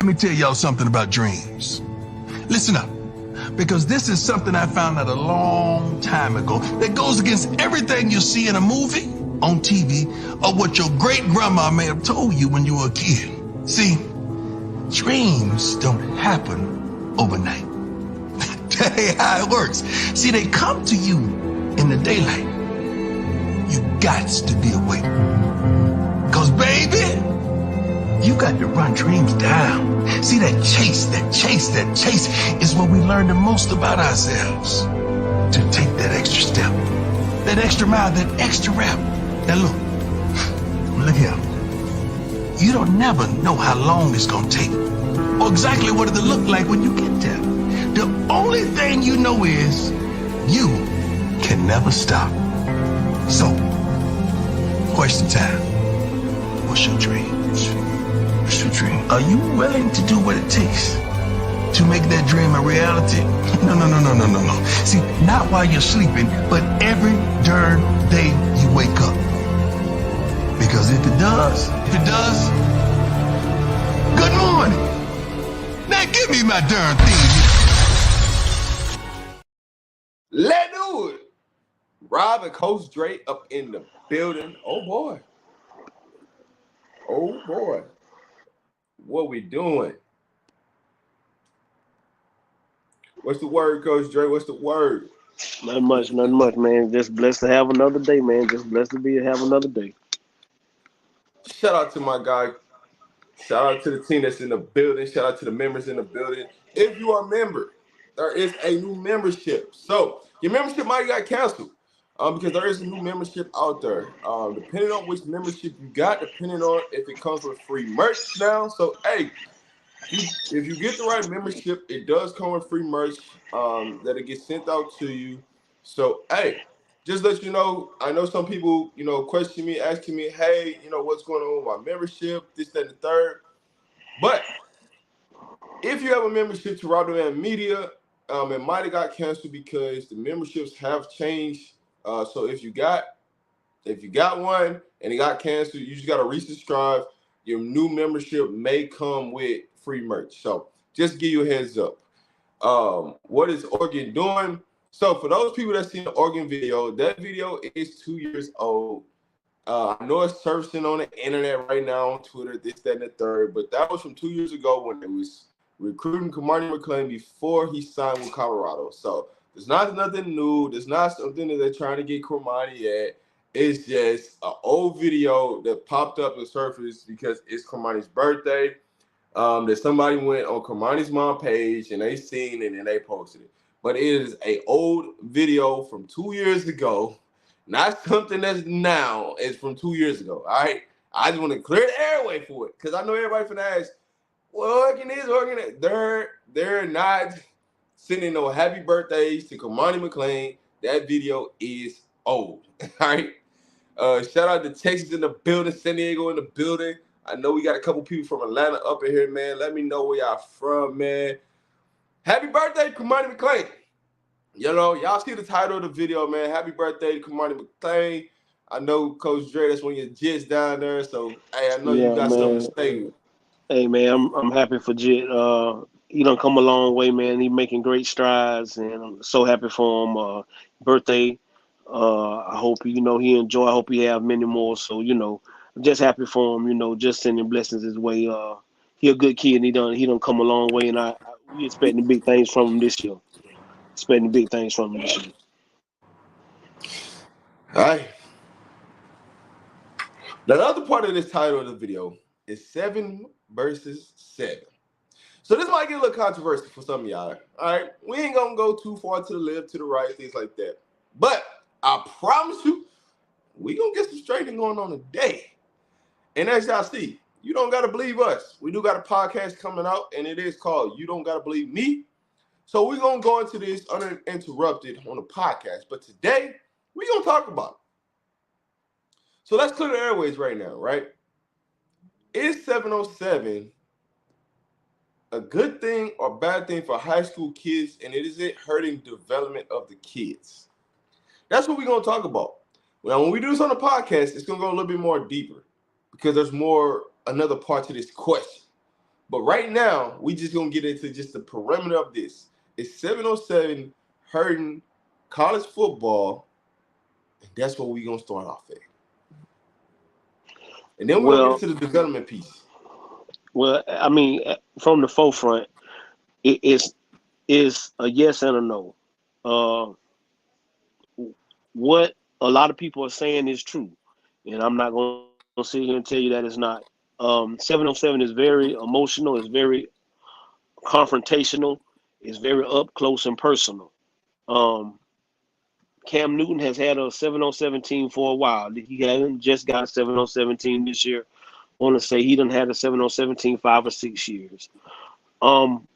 me tell y'all something about dreams. Listen up, because this is something I found out a long time ago that goes against everything you see in a movie, on TV, or what your great-grandma may have told you when you were a kid. See, dreams don't happen overnight. That ain't how it works. See, they come to you in the daylight. You got to be awake. Because, baby, you got to run dreams down. See, that chase is where we learn the most about ourselves. To take that extra step, that extra mile, that extra rep. Now look here. You don't never know how long it's gonna take or exactly what it'll look like when you get there. The only thing you know is you can never stop. So, question time. What's your dream? What's your dream? Are you willing to do what it takes to make that dream a reality? No. See, not while you're sleeping, but every darn day you wake up. Because if it does, good morning. Now give me my darn thing. Let's do it. Rob and Coach Dre up in the building. Oh boy. What we doing? What's the word, Coach Dre? What's the word? Nothing much, man. Just blessed to have another day, man. Just blessed to have another day. Shout out to my guy. Shout out to the team that's in the building. Shout out to the members in the building. If you are a member, there is a new membership. So your membership might got canceled because there is a new membership out there. Depending on which membership you got, depending on if it comes with free merch now. So, hey, if you get the right membership, it does come with free merch that it gets sent out to you. So, hey, just let you know, I know some people, question me, asking me, hey, what's going on with my membership, this, that, and the third. But if you have a membership to RobDaManMedia, it might have got canceled because the memberships have changed. So if you got one and it got canceled, you just got to resubscribe. Your new membership may come with free merch. So just give you a heads up. What is Oregon doing? So for those people that seen the Oregon video, that video is 2 years old. I know it's surfacing on the internet right now on Twitter, this, that, and the third, but that was from 2 years ago when it was recruiting Cormani McClain before he signed with Colorado. So there's not nothing new. There's not something that they're trying to get Cormani at. It's just an old video that popped up and surfaced because it's Cormani's birthday. That somebody went on Cormani's mom page and they seen it and they posted it. But it is an old video from 2 years ago, not something that's now. It's from 2 years ago. All right, I just want to clear the airway for it because I know everybody finna ask, well, Oregon is. They're not sending no happy birthdays to Cormani McClain. That video is old. All right. Shout out to Texas in the building, San Diego in the building. I know we got a couple people from Atlanta up in here, man. Let me know where y'all from, man. Happy birthday, Cormani McClain. Y'all see the title of the video, man. Happy birthday to Cormani McClain. I know Coach Dre, that's one of your jits down there. So, hey, I know you got something to say with. Hey, man, I'm happy for Jit. He done come a long way, man. He making great strides, and I'm so happy for him. Birthday. I hope, he enjoy. I hope he have many more. So, I'm just happy for him, just sending blessings his way. He a good kid, and he done come a long way, and we expecting big things from him this year. All right. The other part of this title of the video is 7 versus 7. So this might get a little controversial for some of y'all. All right. We ain't going to go too far to the left, to the right, things like that. But I promise you, we going to get some straightening going on today. And as y'all see, you don't got to believe us. We do got a podcast coming out, and it is called You Don't Got to Believe Me. So we're going to go into this uninterrupted on the podcast. But today, we're going to talk about it. So let's clear the airways right now, right? Is 707 a good thing or bad thing for high school kids, and is it hurting development of the kids? That's what we're going to talk about. Now, when we do this on the podcast, it's going to go a little bit more deeper because there's another part to this question. But right now, we just gonna get into just the perimeter of this. It's 707 hurting college football, and that's what we gonna start off at. And then we're gonna get Well, into the development piece. well, I mean, from the forefront, it is a yes and a no. Uh, what a lot of people are saying is true, and I'm not going to sit here and tell you that it's not. 707 is very emotional, it's very confrontational, it's very up close and personal. Um, Cam Newton has had a 707 team for a while. He hasn't just got a 707 team this year. I want to say he done had a 707 team 5 or 6 years. Um,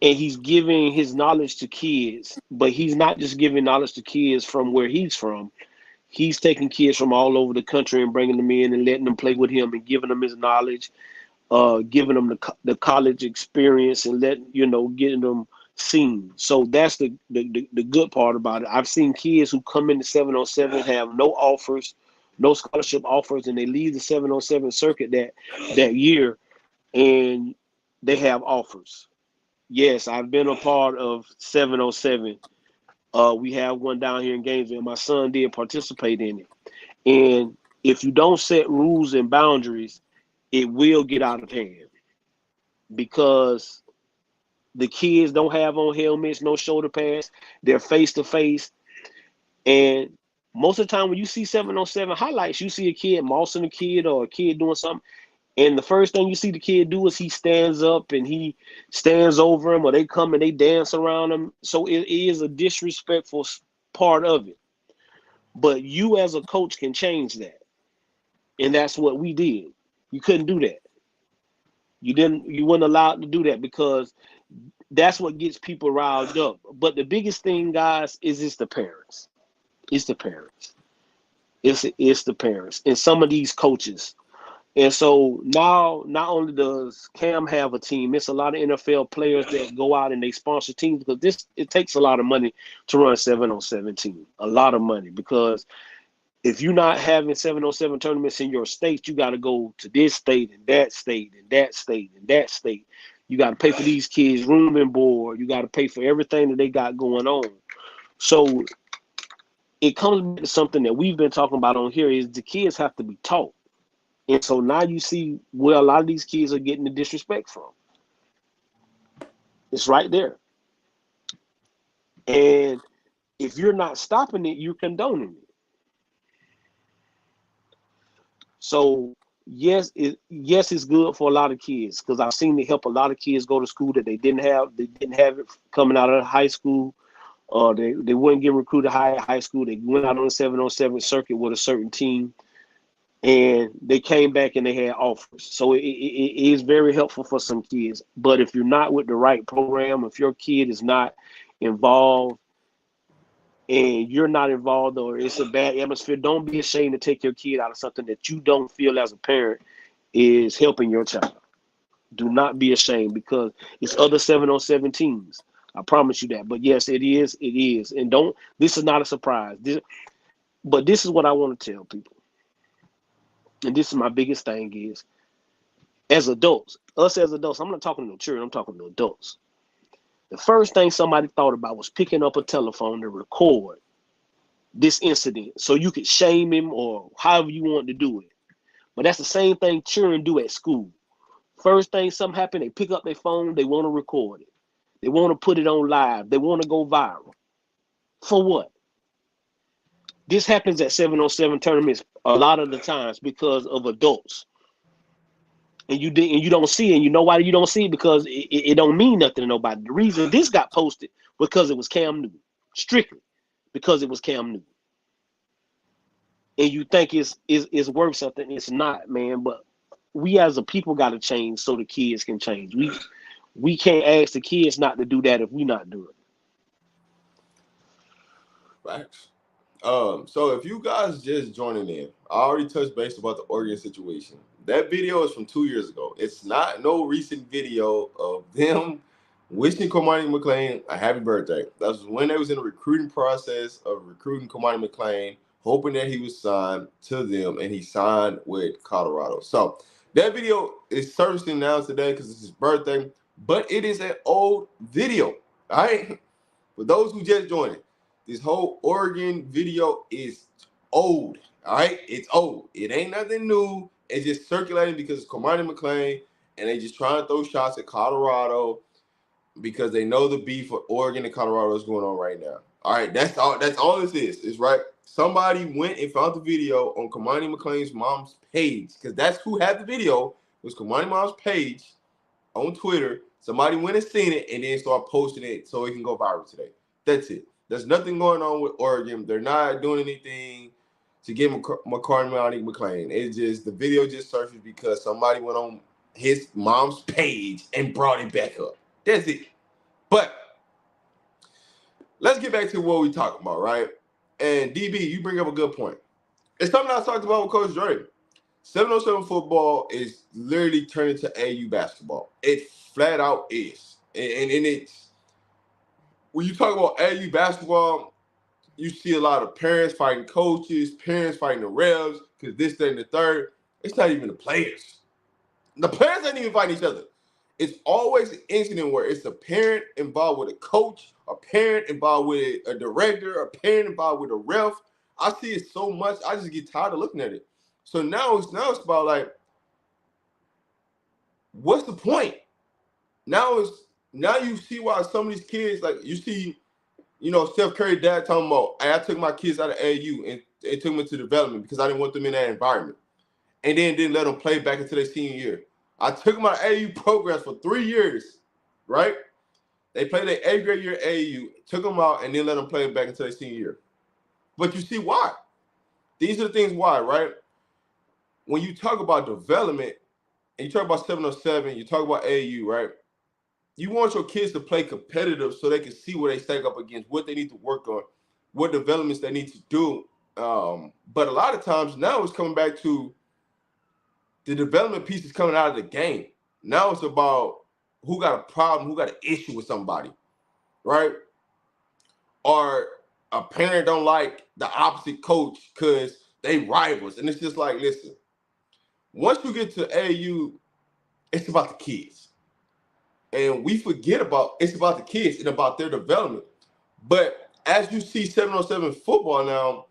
and he's giving his knowledge to kids, but he's not just giving knowledge to kids from where he's from. He's taking kids from all over the country and bringing them in and letting them play with him and giving them his knowledge, giving them the college experience and getting them seen. So that's the good part about it. I've seen kids who come into 707 have no offers, no scholarship offers, and they leave the 707 circuit that year and they have offers. Yes, I've been a part of 707. We have one down here in Gainesville. My son did participate in it. And if you don't set rules and boundaries, it will get out of hand because the kids don't have on helmets, no shoulder pads. They're face to face. And most of the time when you see 707 highlights, you see a kid mossing a kid or a kid doing something. And the first thing you see the kid do is he stands up and he stands over him, or they come and they dance around him. So it is a disrespectful part of it. But you as a coach can change that. And that's what we did. You couldn't do that. You weren't allowed to do that because that's what gets people riled up. But the biggest thing, guys, is it's the parents. It's the parents. It's the parents. And some of these coaches. And so now, not only does Cam have a team, it's a lot of NFL players that go out and they sponsor teams because it takes a lot of money to run a 707 team. A lot of money because if you're not having 707 tournaments in your state, you got to go to this state and that state and that state and that state. You got to pay for these kids' room and board. You got to pay for everything that they got going on. So it comes back to something that we've been talking about on here is the kids have to be taught. And so now you see where a lot of these kids are getting the disrespect from. It's right there. And if you're not stopping it, you're condoning it. So yes, it's good for a lot of kids because I've seen it help a lot of kids go to school that they didn't have it coming out of high school. They wouldn't get recruited high school. They went out on the 707 circuit with a certain team. And they came back and they had offers. So it is very helpful for some kids. But if you're not with the right program, if your kid is not involved and you're not involved or it's a bad atmosphere, don't be ashamed to take your kid out of something that you don't feel as a parent is helping your child. Do not be ashamed because it's other 707 teams. I promise you that. But yes, it is. And this is not a surprise. But this is what I want to tell people. And this is my biggest thing is, as adults, I'm not talking to children, I'm talking to adults. The first thing somebody thought about was picking up a telephone to record this incident so you could shame him or however you want to do it. But that's the same thing children do at school. First thing something happen, they pick up their phone, they want to record it. They want to put it on live. They want to go viral. For what? This happens at 707 tournaments a lot of the times because of adults. And you don't see it. And you know why you don't see it? Because it don't mean nothing to nobody. The reason this got posted because it was Cam Newton. Strictly because it was Cam Newton. And you think it's worth something. It's not, man. But we as a people got to change so the kids can change. We can't ask the kids not to do that if we not doing it. Facts. So if you guys just joining in, I already touched base about the Oregon situation. That video is from 2 years ago. It's not no recent video of them wishing Cormani McClain a happy birthday. That was when they was in the recruiting process of recruiting Cormani McClain, hoping that he was signed to them, and he signed with Colorado. So That video is surfacing now today because it's his birthday, but it is an old video. All right. For those who just joined, this whole Oregon video is old. All right, it's old. It ain't nothing new. It's just circulating because it's Cormani McClain, and they just trying to throw shots at Colorado because they know the beef with Oregon and Colorado is going on right now. All right, that's all. That's all this is. Is right. Somebody went and found the video on Cormani McClain's mom's page because that's who had the video. It was Cormani mom's page on Twitter. Somebody went and seen it and then start posting it so it can go viral today. That's it. There's nothing going on with Oregon. They're not doing anything to get Cormani McClain. It's just the video just surfaced because somebody went on his mom's page and brought it back up. That's it. But let's get back to what we're talking about, right? And DB, you bring up a good point. It's something I talked about with Coach Dre. 707 football is literally turning to AU basketball. It flat out is. And it's, when you talk about AU basketball, you see a lot of parents fighting coaches, parents fighting the refs, because this, that, and the third. It's not even the players. The players ain't even fighting each other. It's always an incident where it's a parent involved with a coach, a parent involved with a director, a parent involved with a ref. I see it so much, I just get tired of looking at it. So now it's about like, what's the point? Now you see why some of these kids, like you see, Steph Curry dad talking about, hey, I took my kids out of AU and took them into development because I didn't want them in that environment. And then didn't let them play back into their senior year. I took them out of AU programs for 3 years, right? They played their 8th grade year at AU, took them out, and then let them play back into their senior year. But you see why? These are the things why, right? When you talk about development, and you talk about 707, you talk about AU, right? You want your kids to play competitive so they can see where they stack up against, what they need to work on, what developments they need to do. But a lot of times now it's coming back to the development piece is coming out of the game. Now it's about who got a problem, who got an issue with somebody, right? Or a parent don't like the opposite coach because they rivals. And it's just like, listen, once you get to AU, it's about the kids. And we forget about it's about the kids and about their development. But as you see 707 football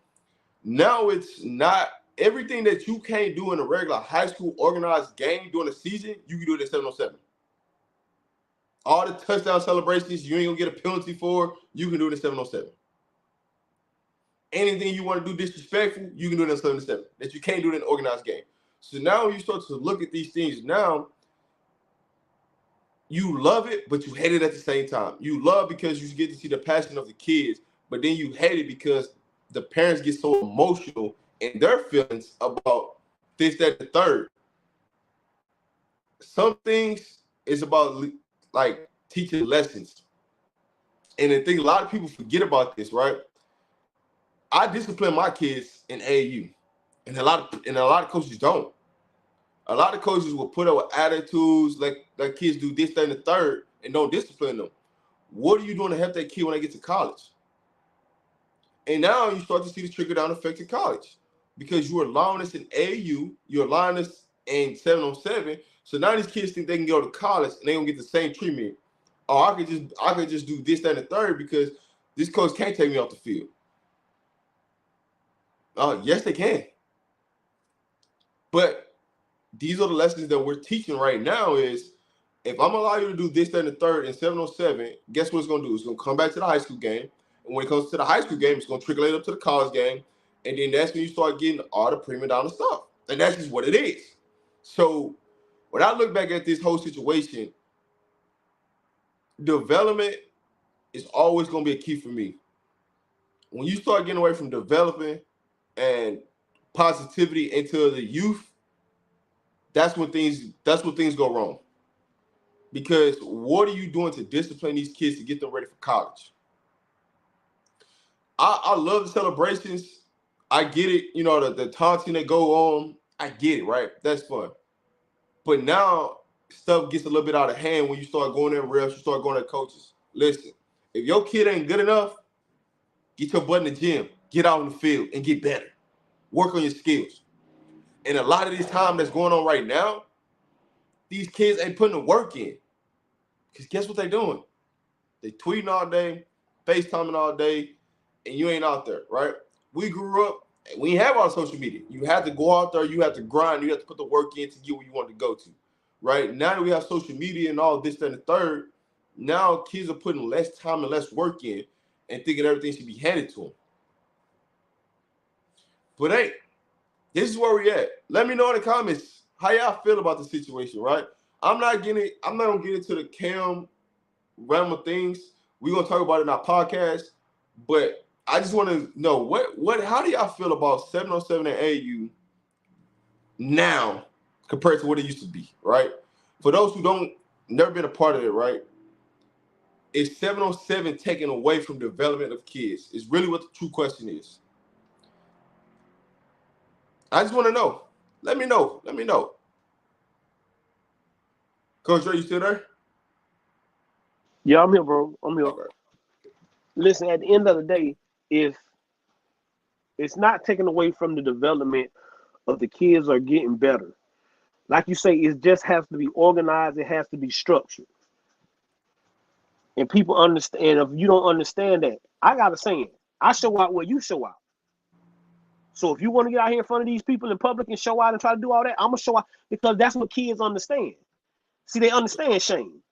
now it's not everything that you can't do in a regular high school organized game during the season, you can do it at 707. All the touchdown celebrations you ain't gonna get a penalty for, you can do it at 707. Anything you want to do disrespectful, you can do it at 707. That you can't do it in an organized game. So now you start to look at these things now, you love it, but you hate it at the same time. You love because you get to see the passion of the kids, but then you hate it because the parents get so emotional in their feelings about this, that, the third. Some things is about like teaching lessons. And I think a lot of people forget about this, right? I discipline my kids in AAU, and a lot of coaches don't. A lot of coaches will put up with attitudes like kids do this, that, and the third, and don't discipline them. What are you doing to help that kid when they get to college? And now you start to see the trickle-down effect in college because you're allowing this in AAU, you're allowing this in 707. So now these kids think they can go to college and they're going to get the same treatment. Oh, I could just do this, that, and the third because this coach can't take me off the field. Yes, they can. But these are the lessons that we're teaching right now is if I'm allowing you to do this, that, and the third in 707, guess what it's going to do? It's going to come back to the high school game. And when it comes to the high school game, it's going to trickle up to the college game. And then that's when you start getting all the prima donna stuff. And that's just what it is. So when I look back at this whole situation, development is always going to be a key for me. When you start getting away from developing and positivity into the youth, that's when things go wrong. Because what are you doing to discipline these kids to get them ready for college? I love the celebrations. I get it. The taunting that go on. I get it, right? That's fun. But now stuff gets a little bit out of hand when you start going at refs, you start going at coaches. Listen, if your kid ain't good enough, get your butt in the gym, get out in the field, and get better. Work on your skills. And a lot of this time that's going on right now, these kids ain't putting the work in. Because guess what they doing? They tweeting all day, FaceTiming all day, and you ain't out there, right? We grew up, and we have our social media. You have to go out there, you have to grind, you have to put the work in to get where you want to go to, right? Now that we have social media and all this, that, and the third, now kids are putting less time and less work in and thinking everything should be handed to them. But hey, this is where we at. Let me know in the comments how y'all feel about the situation, right? I'm not gonna get into the Cam realm of things. We're gonna talk about it in our podcast, but I just want to know how do y'all feel about 707 and AU now compared to what it used to be, right? For those who never been a part of it, right? Is 707 taken away from development of kids? Is really what the true question is. I just want to know. Let me know. Coach Dre, you still there? Yeah, I'm here, bro. I'm here. Okay. Listen, at the end of the day, if it's not taken away from the development of the kids are getting better, like you say, it just has to be organized. It has to be structured. And people understand. If you don't understand that, I got a saying. I show out where you show out. So if you want to get out here in front of these people in public and show out and try to do all that, I'm going to show out because that's what kids understand. See, they understand shame.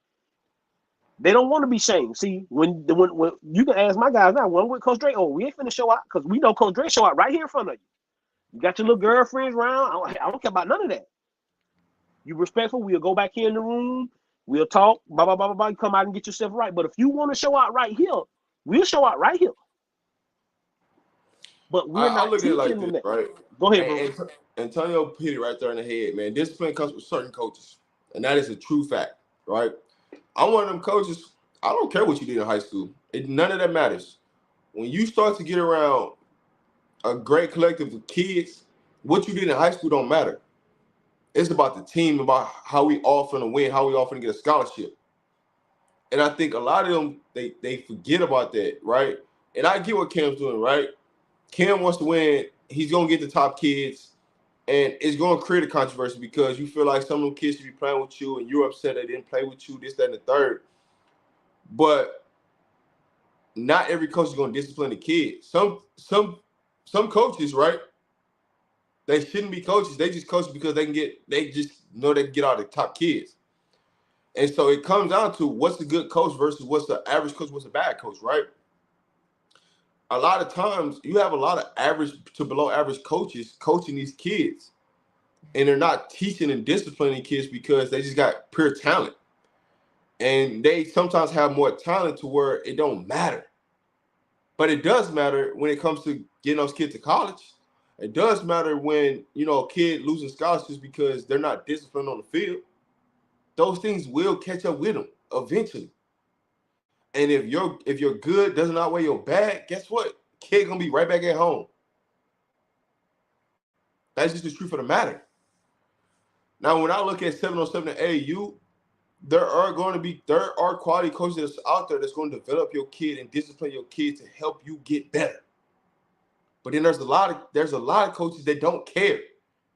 They don't want to be shamed. See, when you can ask my guys now, when with Coach Dre, we ain't finna show out because we know Coach Dre show out right here in front of you. You got your little girlfriends around. I don't care about none of that. You respectful, we'll go back here in the room. We'll talk, blah, blah, blah, blah, blah. You come out and get yourself right. But if you want to show out right here, we'll show out right here. But we're not look at it like teaching them this, that. right? Go ahead, bro. Antonio hit it right there in the head, man. Discipline comes with certain coaches, and that is a true fact, right? I'm one of them coaches. I don't care what you did in high school. None of that matters. When you start to get around a great collective of kids, what you did in high school don't matter. It's about the team, about how we all finna win, how we all finna get a scholarship. And I think a lot of them, they forget about that, right? And I get what Cam's doing, right? Cam wants to win. He's going to get the top kids, and it's going to create a controversy because you feel like some of them kids should be playing with you, and you're upset they didn't play with you, this, that, and the third. But not every coach is going to discipline the kids. Some coaches, right? They shouldn't be coaches. They just coach because they just know they can get all the top kids. And so it comes down to what's a good coach versus what's the average coach, what's a bad coach, right? A lot of times you have a lot of average to below average coaches coaching these kids, and they're not teaching and disciplining kids because they just got pure talent. And they sometimes have more talent to where it don't matter. But it does matter when it comes to getting those kids to college. It does matter when, a kid losing scholarships because they're not disciplined on the field. Those things will catch up with them eventually. And if your good doesn't outweigh your bad, guess what? Kid gonna be right back at home. That's just the truth of the matter. Now, when I look at 707 and AAU, there are quality coaches that's out there that's going to develop your kid and discipline your kid to help you get better. But then there's a lot of coaches that don't care.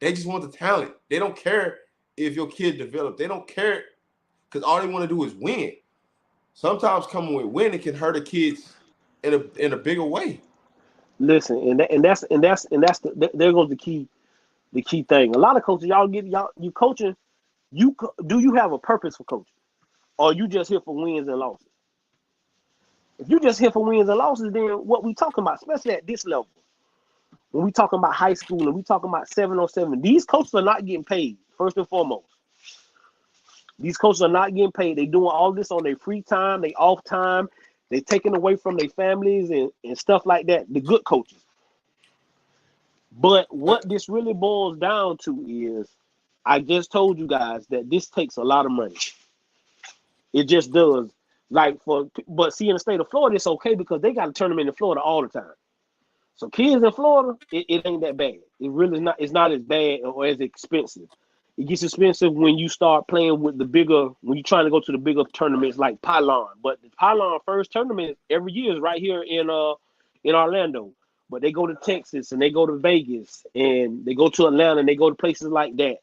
They just want the talent. They don't care if your kid develops. They don't care because all they want to do is win. Sometimes coming with winning can hurt the kids in a bigger way. Listen, there goes the key thing. A lot of coaches, you coaching. Do you have a purpose for coaching, or are you just here for wins and losses? If you just here for wins and losses, then what we talking about, especially at this level, when we talking about high school and we talking about 707, these coaches are not getting paid. First and foremost, these coaches are not getting paid. They doing all this on their free time, they off time. They taking away from their families and stuff like that. The good coaches. But what this really boils down to is, I just told you guys that this takes a lot of money. It just does. But see, in the state of Florida, it's okay because they got a tournament in Florida all the time. So kids in Florida, it ain't that bad. It really is not. It's not as bad or as expensive. It gets expensive when you start playing with when you're trying to go to the bigger tournaments like Pylon. But the Pylon first tournament every year is right here in Orlando. But they go to Texas and they go to Vegas and they go to Atlanta and they go to places like that.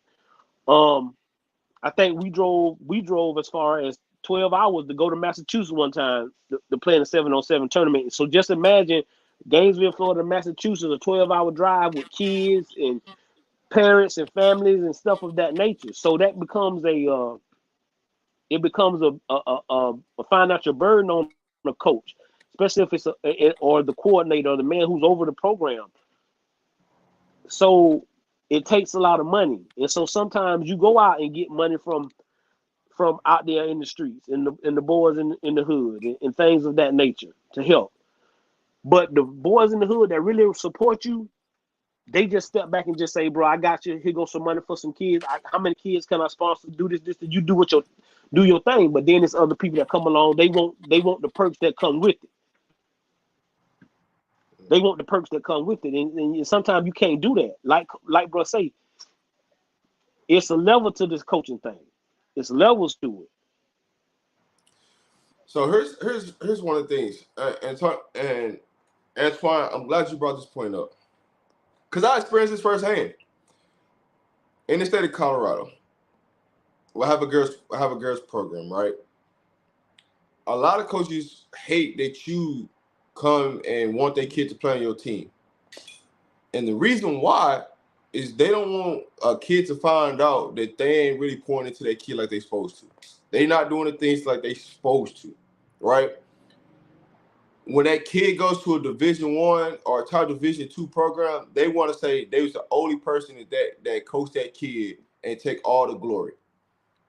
I think we drove as far as 12 hours to go to Massachusetts one time to play in a 7-on-7 tournament. So just imagine Gainesville, Florida, Massachusetts, a 12-hour drive with kids and parents and families and stuff of that nature. So that becomes a financial burden on the coach, especially if it's or the coordinator or the man who's over the program. So it takes a lot of money, and so sometimes you go out and get money from out there in the streets, and the boys in the hood, and things of that nature to help. But the boys in the hood that really support you, they just step back and just say, "Bro, I got you. Here goes some money for some kids. How many kids can I sponsor? Do this. You do your thing." But then there's other people that come along. They want the perks that come with it. They want the perks that come with it, and sometimes you can't do that. Like bro say, it's a level to this coaching thing. It's levels to it. So here's one of the things, and Antoine, I'm glad you brought this point up, because I experienced this firsthand. In the state of Colorado, I have a girls program, right? A lot of coaches hate that you come and want their kid to play on your team, and the reason why is they don't want a kid to find out that they ain't really pouring into their kid like they supposed to. They not doing the things like they supposed to, right? When that kid goes to a Division I or a top Division II program, they want to say they was the only person that coached that kid and take all the glory.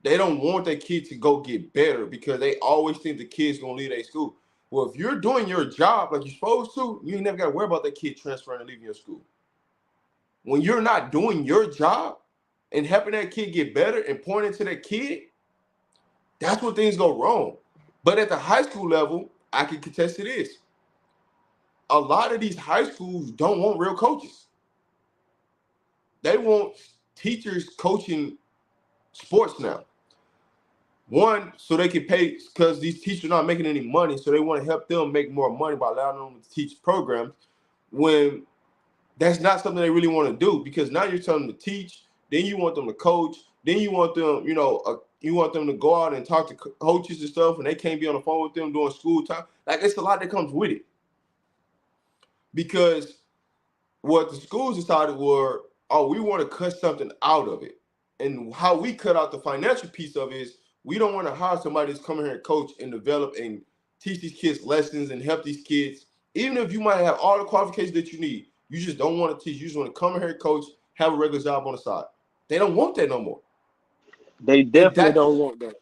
They don't want that kid to go get better because they always think the kid's gonna leave their school. Well, if you're doing your job like you're supposed to, you ain't never got to worry about that kid transferring and leaving your school. When you're not doing your job and helping that kid get better and pointing to that kid, that's when things go wrong. But at the high school level, I can contest to this. A lot of these high schools don't want real coaches. They want teachers coaching sports now. One, so they can pay, because these teachers are not making any money, so they want to help them make more money by allowing them to teach programs, when that's not something they really want to do, because now you're telling them to teach, then you want them to coach, then you want them, you want them to go out and talk to coaches and stuff, and they can't be on the phone with them during school time. Like, it's a lot that comes with it. Because what the schools decided were, we want to cut something out of it. And how we cut out the financial piece of it is, we don't want to hire somebody that's coming here and coach and develop and teach these kids lessons and help these kids. Even if you might have all the qualifications that you need, you just don't want to teach. You just want to come in here and coach, have a regular job on the side. They don't want that no more. They definitely don't want that.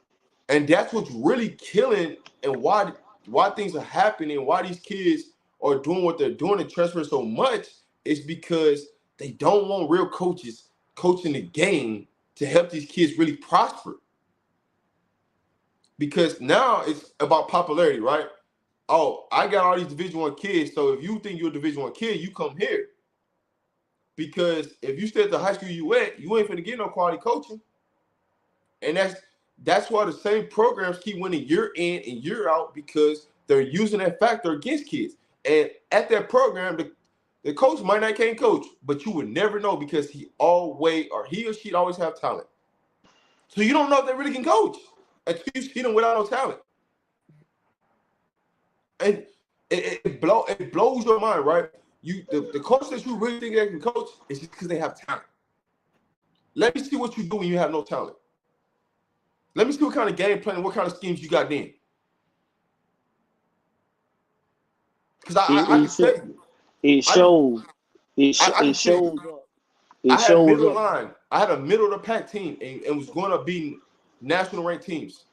And that's what's really killing, and why things are happening, why these kids are doing what they're doing and transferring so much, is because they don't want real coaches coaching the game to help these kids really prosper. Because now it's about popularity, right? Oh, I got all these Division I kids, so if you think you're a Division I kid, you come here. Because if you stay at the high school you ain't finna get no quality coaching. And that's why the same programs keep winning year in and year out, because they're using that factor against kids. And at that program, the coach might not can't coach, but you would never know, because he or she'd always have talent. So you don't know if they really can coach until you see them without no talent. And it blows your mind, right? The coach that you really think they can coach is just because they have talent. Let me see what you do when you have no talent. Let me see what kind of game plan and what kind of schemes you got then. Because I can tell you. It shows. It shows up. I had middle line. I had a middle of the pack team and was going up beating national ranked teams.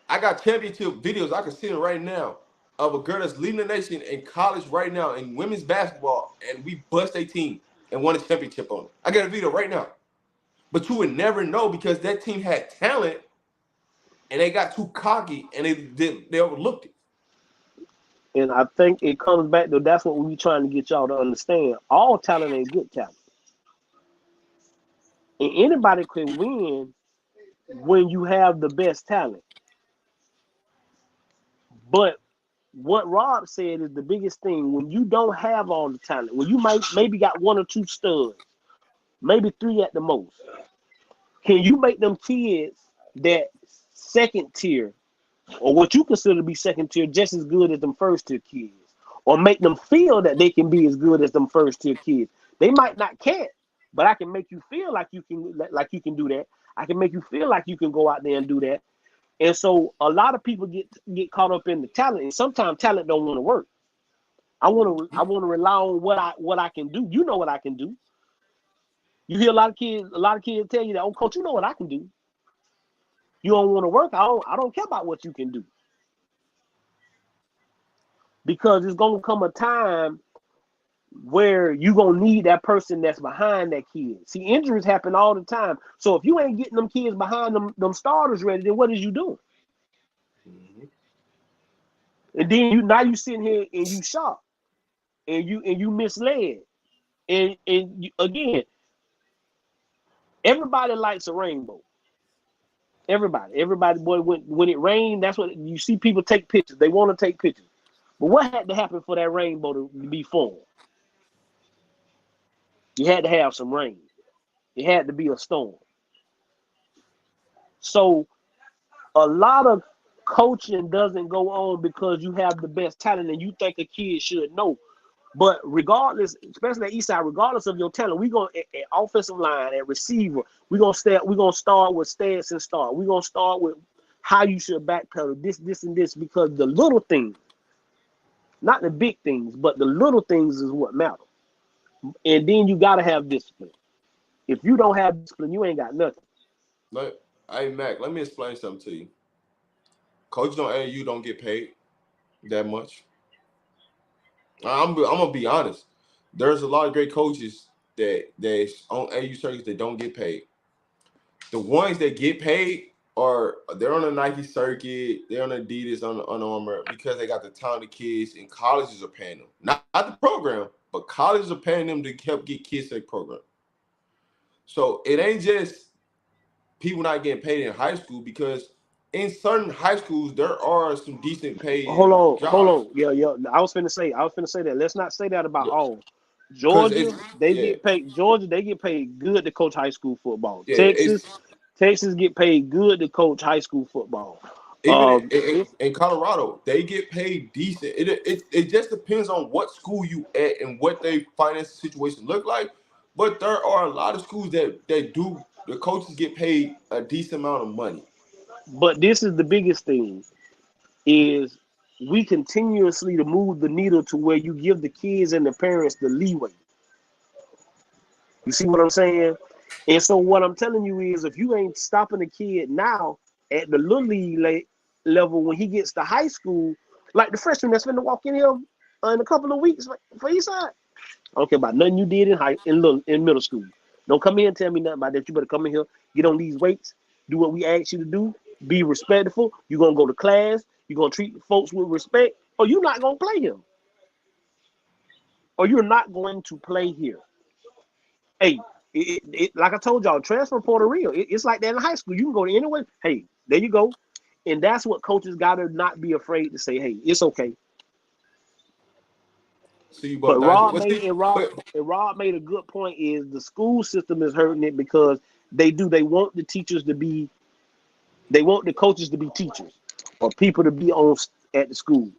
I got championship videos I can see it right now of a girl that's leading the nation in college right now in women's basketball, and we bust a team and won a championship on it. I got a video right now. But you would never know, because that team had talent and they got too cocky and they overlooked it. And I think it comes back to, that's what we're trying to get y'all to understand. All talent ain't good talent. And anybody can win when you have the best talent. But what Rob said is the biggest thing: when you don't have all the talent, when you maybe got one or two studs, maybe three at the most, Can you make them kids that second tier, or what you consider to be second tier, just as good as them first tier kids? Or make them feel that they can be as good as them first tier kids? They might not can't, but I can make you feel like you can do that. I can make you feel like you can go out there and do that. And so a lot of people get caught up in the talent, and sometimes talent don't want to work. I want to rely on what I can do. You know what I can do. You hear a lot of kids tell you that, oh, coach, you know what I can do. You don't want to work. I don't care about what you can do. Because it's gonna come a time where you're gonna need that person that's behind that kid. See, injuries happen all the time. So if you ain't getting them kids behind them starters ready, then what is you doing? Mm-hmm. And then you sitting here and you shocked and you misled. And again, everybody likes a rainbow. Everybody, boy, when it rained, that's what you see. People take pictures. They want to take pictures. But what had to happen for that rainbow to be formed? You had to have some rain. It had to be a storm. So a lot of coaching doesn't go on because you have the best talent and you think a kid should know. But regardless, especially at Eastside, regardless of your talent, we're going at offensive line, at receiver, we're gonna start with stats and start. We're gonna start with how you should backpedal, this, and this, because the little things, not the big things, but the little things is what matter. And then you gotta have discipline. If you don't have discipline, you ain't got nothing. Hey Mac, let me explain something to you. Coaches on AAU don't get paid that much. I'm gonna be honest. There's a lot of great coaches that on AAU circuits that don't get paid. The ones that get paid they're on the Nike circuit, they're on Adidas, on Under Armour, because they got the talented kids, and colleges are paying them. Not the program, but colleges are paying them to help get kids to the program. So it ain't just people not getting paid in high school, because in certain high schools there are some decent paid jobs. Hold on. Yeah. I was finna say that. Let's not say that about all. Georgia, they get paid. Georgia, they get paid good to coach high school football. Yeah, Texas get paid good to coach high school football. Even in Colorado, they get paid decent. It just depends on what school you at and what their financial situation look like. But there are a lot of schools that the coaches get paid a decent amount of money. But this is the biggest thing, is we continuously to move the needle to where you give the kids and the parents the leeway. You see what I'm saying? And so what I'm telling you is, if you ain't stopping the kid now at the little league level, when he gets to high school, like the freshman that's going to walk in here in a couple of weeks for Eastside, I don't care about nothing you did in middle school. Don't come in and tell me nothing about that. You better come in here, get on these weights, do what we ask you to do, be respectful. You're going to go to class. You're going to treat folks with respect, or you're not going to play here. Or you're not going to play here. Hey, like I told y'all, transfer portal real. It's like that in high school. You can go to anywhere. Hey, there you go. And that's what coaches got to not be afraid to say, hey, it's okay. But Rob made a good point, is the school system is hurting it because they want the teachers to be, they want the coaches to be teachers or people to be at the school.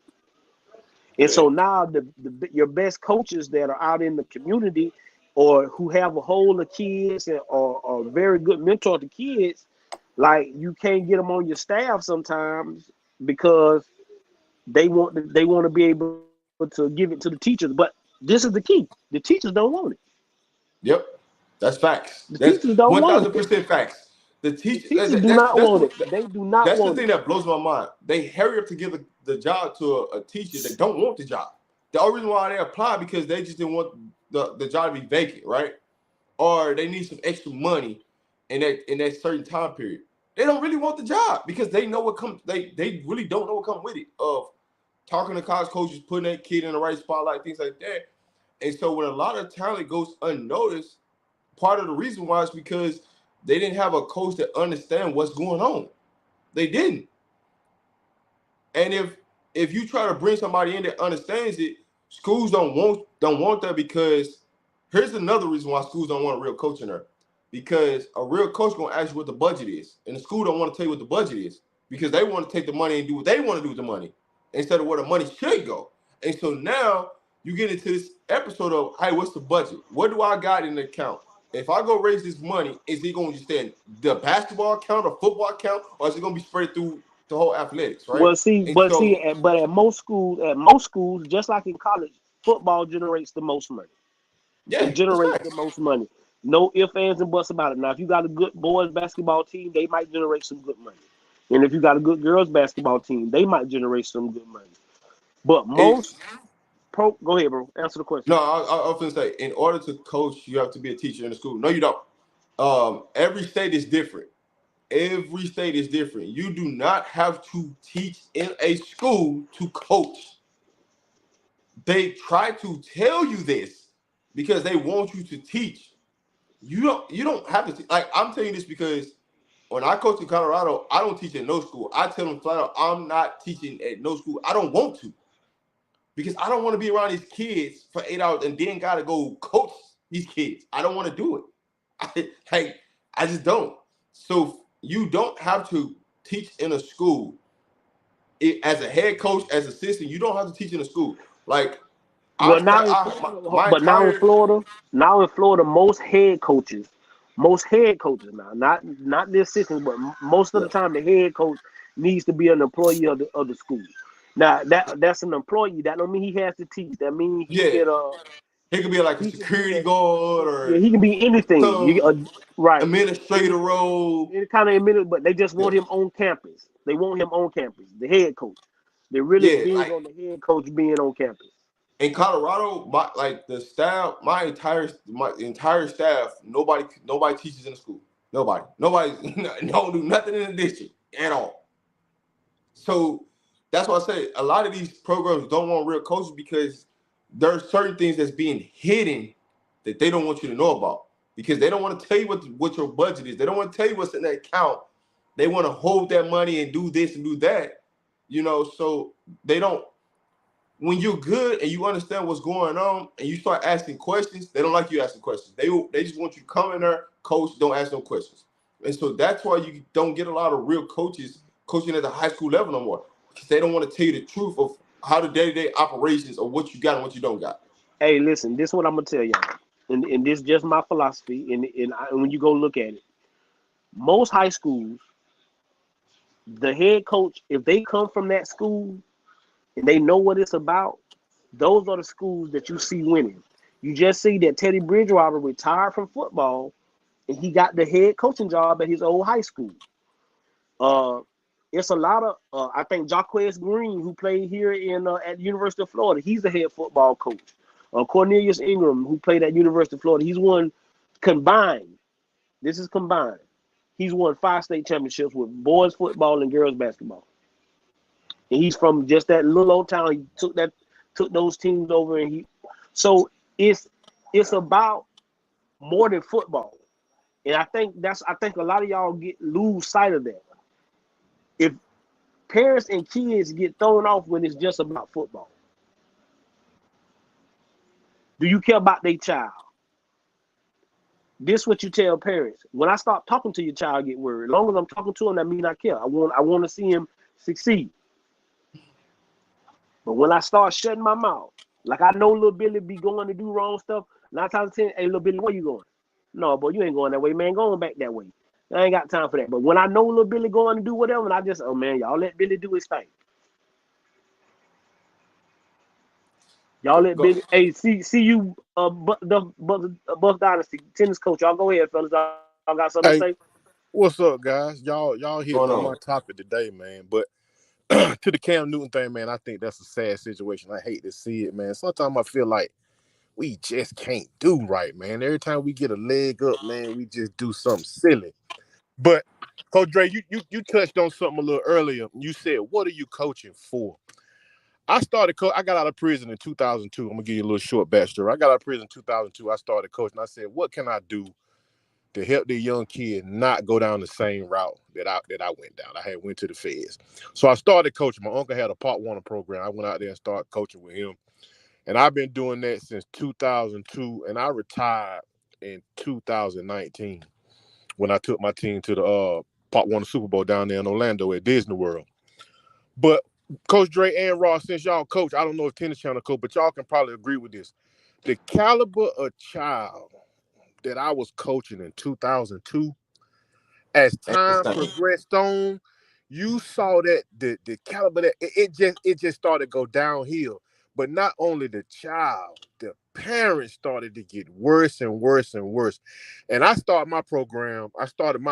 And so now your best coaches that are out in the community or who have a hold of kids or are very good mentor to kids, like you can't get them on your staff sometimes because they want to be able to give it to the teachers. But this is the key. The teachers don't want it. Yep. That's facts. That's 1,000% facts. The teachers do not want it. They do not want it. That's the thing that blows my mind. They hurry up to give the job to a teacher that don't want the job. The only reason why they apply because they just didn't want the job to be vacant, right? Or they need some extra money in that certain time period. They don't really want the job because they know what comes. They really don't know what comes with it, of talking to college coaches, putting that kid in the right spotlight, things like that. And so when a lot of talent goes unnoticed, part of the reason why is because they didn't have a coach that understands what's going on. They didn't. And if you try to bring somebody in that understands it, schools don't want that, because here's another reason why schools don't want a real coach in there. because a real coach gonna ask you what the budget is, and the school don't want to tell you what the budget is because they want to take the money and do what they want to do with the money instead of where the money should go. And so now you get into this episode of, hey, what's the budget? What do I got in the account? If I go raise this money, is it going to stay in the basketball account or football account, or is it going to be spread through the whole athletics, right? Well, see, And but so, see, at most schools, just like in college, football generates the most money. yeah, It that's generates the facts. most money. No ifs, ands, and buts about it. Now, if you got a good boys basketball team, they might generate some good money. And if you got a good girls basketball team, they might generate some good money. But It's go ahead, bro. Answer the question. no, I often say, in order to coach, you have to be a teacher in the school. No, you don't. Every state is different. Every state is different. You do not have to teach in a school to coach. They try to tell you this because they want you to teach. You don't have to like I'm telling you this because when I coach in Colorado, I don't teach at no school. I tell them flat out, I'm not teaching at no school. I don't want to because I don't want to be around these kids for 8 hours and then gotta go coach these kids. I don't want to do it. I just don't. So you don't have to teach in a school. As a head coach, as assistant, you don't have to teach in a school. Like Well, now in Florida, my but entire now in Florida, most head coaches now, not the assistants, but most of yeah the time, the head coach needs to be an employee of the school. Now that's an employee. That don't mean he has to teach. That means he yeah can he could be like a he can be security guard yeah, or he can be anything. some Right. administrator role. Any kind of admitted, but they just Yeah, want him on campus. They want him on campus, the head coach. They're really yeah. big Like on the head coach being on campus. in Colorado, the staff, my entire staff, nobody teaches in the school. Nobody don't do nothing in the district at all. So that's why I say a lot of these programs don't want real coaches because there are certain things that's being hidden that they don't want you to know about because they don't want to tell you what your budget is. They don't want to tell you what's in that account. They want to hold that money and do this and do that, so they don't. When you're good and you understand what's going on and you start asking questions, they don't like you asking questions. They just want you to come in there, coach, don't ask no questions. And so that's why you don't get a lot of real coaches coaching at the high school level no more because they don't want to tell you the truth of how the day-to-day operations of what you got and what you don't got. Hey, listen, this is what I'm gonna tell y'all, and this is just my philosophy. And when you go look at it, most high schools, the head coach, if they come from that school and they know what it's about, those are the schools that you see winning. You just see that Teddy Bridgewater retired from football and he got the head coaching job at his old high school. Uh, it's a lot of I think Jaquez Green, who played here in at the University of Florida, he's the head football coach. Cornelius Ingram, who played at University of Florida, he's won combined. This is combined. He's won 5 state championships with boys football and girls basketball. And he's from just that little old town. He took those teams over, and so it's about more than football. And I think a lot of y'all lose sight of that. If parents and kids get thrown off when it's just about football. Do you care about their child? This is what you tell parents. When I stop talking to your child, get worried. As long as I'm talking to him, that means I care. I want to see him succeed. But when I start shutting my mouth, like I know little Billy be going to do wrong stuff, 9 times 10, hey, little Billy, where you going? No, boy, you ain't going that way, man. Going back that way. I ain't got time for that. But when I know little Billy going to do whatever, and I just, oh man, y'all let Billy do his thing. Y'all let Go, Billy. Hey, see you, Buff Dynasty tennis coach. Y'all go ahead, fellas. Y'all got something to say? Hey, what's up, guys? Y'all what's hit going on on? my topic today, man. But to the Cam Newton thing, man, I think that's a sad situation. I hate to see it, man. Sometimes I feel like we just can't do right, man. Every time we get a leg up, man, we just do something silly. But Coach Dre, you touched on something a little earlier. You said, "What are you coaching for?" I got out of prison in 2002. I'm gonna give you a little short backstory. I got out of prison in 2002. I started coaching. I said, "What can I do to help the young kid not go down the same route that I went down?" I had went to the feds. So I started coaching. My uncle had a Part 1 program. I went out there and started coaching with him. And I've been doing that since 2002, and I retired in 2019. when I took my team to the Pop Warner Super Bowl down there in Orlando at Disney World. But Coach Dre and Ross, since y'all coach, I don't know if Tennis Channel coach, but y'all can probably agree with this. The caliber of child that I was coaching in 2002, as time progressed on, you saw that the caliber that it just started to go downhill. But not only the child, the parents started to get worse and worse and worse. And I started my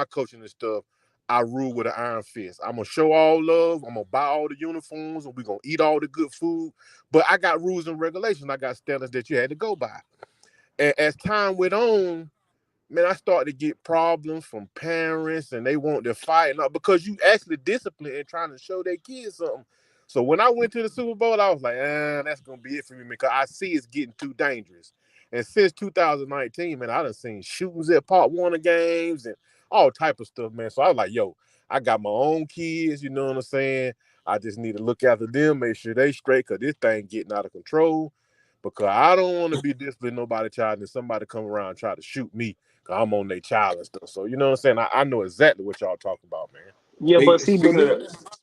coaching and stuff. I rule with an iron fist. I'm gonna show all love. I'm gonna buy all the uniforms, and we're gonna eat all the good food. But I got rules and regulations. I got standards that you had to go by. And as time went on, man, I started to get problems from parents, and they want to fight because you actually discipline and trying to show their kids something. So when I went to the Super Bowl, I was like, that's gonna be it for me because I see it's getting too dangerous. And since 2019, man, I done seen shootings at Pop Warner games and all type of stuff, man. So I was like, yo, I got my own kids, you know what I'm saying? I just need to look after them, make sure they straight, because this thing getting out of control. Because I don't want to be disciplining nobody child and somebody come around and try to shoot me because I'm on their child and stuff. So you know what I'm saying? I know exactly what y'all talking about, man. Yeah, but see, Speaking of that,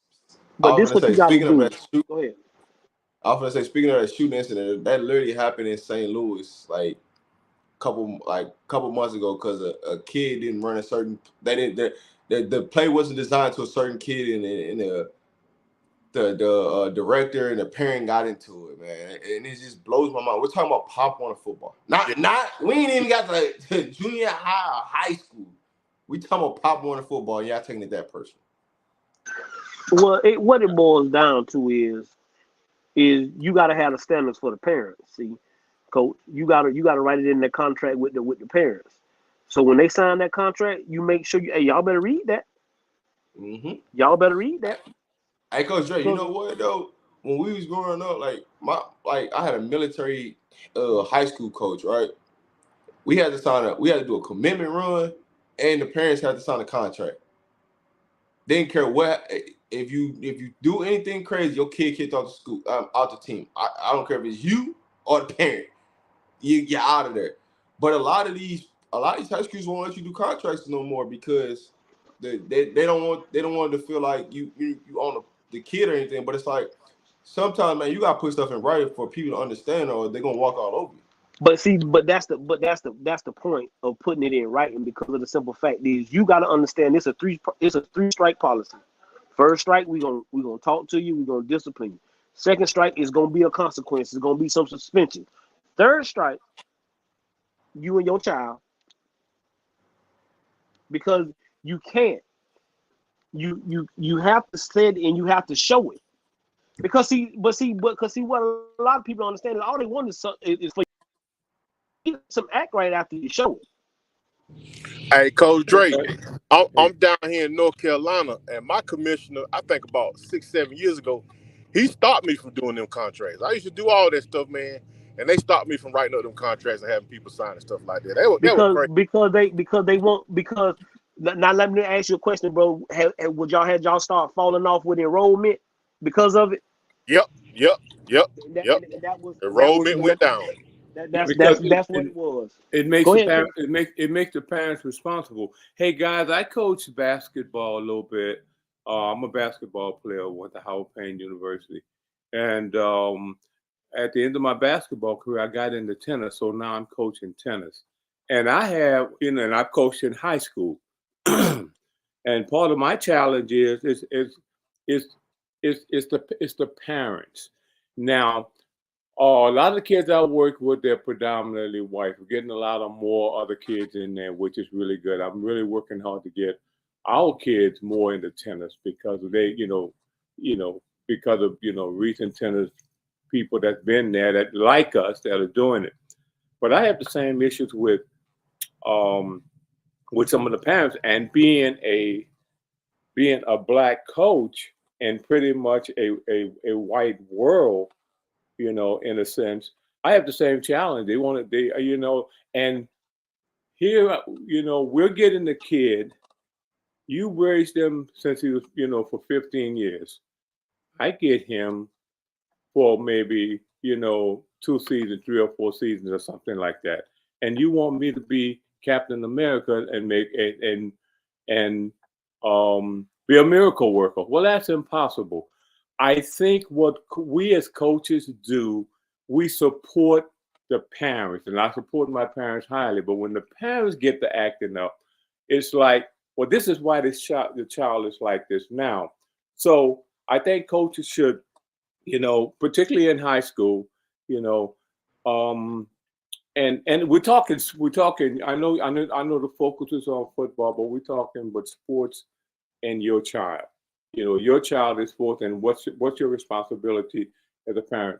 I was this gonna what you say, got to speaking of do. that shoot, Go ahead. I was gonna say, speaking of that shooting incident, that literally happened in St. Louis, like couple months ago, because a kid didn't run a certain. They didn't. The play wasn't designed to a certain kid, and the director and the parent got into it, man, and it just blows my mind. We're talking about Pop Warner football, not we ain't even got to junior high or high school. We talking about Pop Warner football, and y'all taking it that personal. Well, what it boils down to is you got to have the standards for the parents. See, coach, you got to write it in the contract with the parents. So when they sign that contract, you make sure y'all better read that. Mm-hmm. Y'all better read that. Hey, Coach Dre, you know what though? When we was growing up, I had a military high school coach, right? We had to do a commitment run, and the parents had to sign a contract. They didn't care what if you do anything crazy, your kid kicked out the school, out the team. I don't care if it's you or the parent. You're out of there. But a lot of these high schools won't let you do contracts no more because they don't want to feel like you own the kid or anything. But it's like sometimes, man, you got to put stuff in writing for people to understand, or they're gonna walk all over you. But that's the point of putting it in writing, because of the simple fact is you got to understand it's a three strike policy. First strike, we gonna talk to you, we're gonna discipline you. Second strike is gonna be a consequence, it's gonna be some suspension. Third strike, you and your child, because you can't. You have to say it and you have to show it. Because what a lot of people understand is all they want is for you to some act right after you show it. Hey, Coach Drake, I'm down here in North Carolina, and my commissioner, I think about 6-7 years ago, he stopped me from doing them contracts. I used to do all that stuff, man, and they stopped me from writing up them contracts and having people sign and stuff like that. That was crazy. Because they won't. Because now let me ask you a question, bro. Would y'all start falling off with enrollment because of it? Yep. That was Enrollment went down. That's what it was. It makes Go the ahead, parents, it makes the parents responsible. Hey guys, I coach basketball a little bit. I'm a basketball player. Went to Howard Payne University, and at the end of my basketball career, I got into tennis. So now I'm coaching tennis, and I have and I've coached in high school. And part of my challenge is the parents. Now, a lot of the kids I work with, they're predominantly white. We're getting a lot of more other kids in there, which is really good. I'm really working hard to get our kids more into tennis because they, because of recent tennis people that's been there that like us that are doing it. But I have the same issues with some of the parents, and being a black coach in pretty much a white world, in a sense, I have the same challenge. And here, we're getting the kid. You raised him since he was, for 15 years. I get him for maybe, 2 seasons, 3 or 4 seasons or something like that. And you want me to be Captain America and make and be a miracle worker. Well, that's impossible. I think what we as coaches do, we support the parents, and I support my parents highly. But when the parents get to acting up, it's like, well, this is why the child is like this now. So I think coaches should, particularly in high school, and we're talking. I know the focus is on football, but we're talking about sports and your child. Your child is fourth, and what's your responsibility as a parent?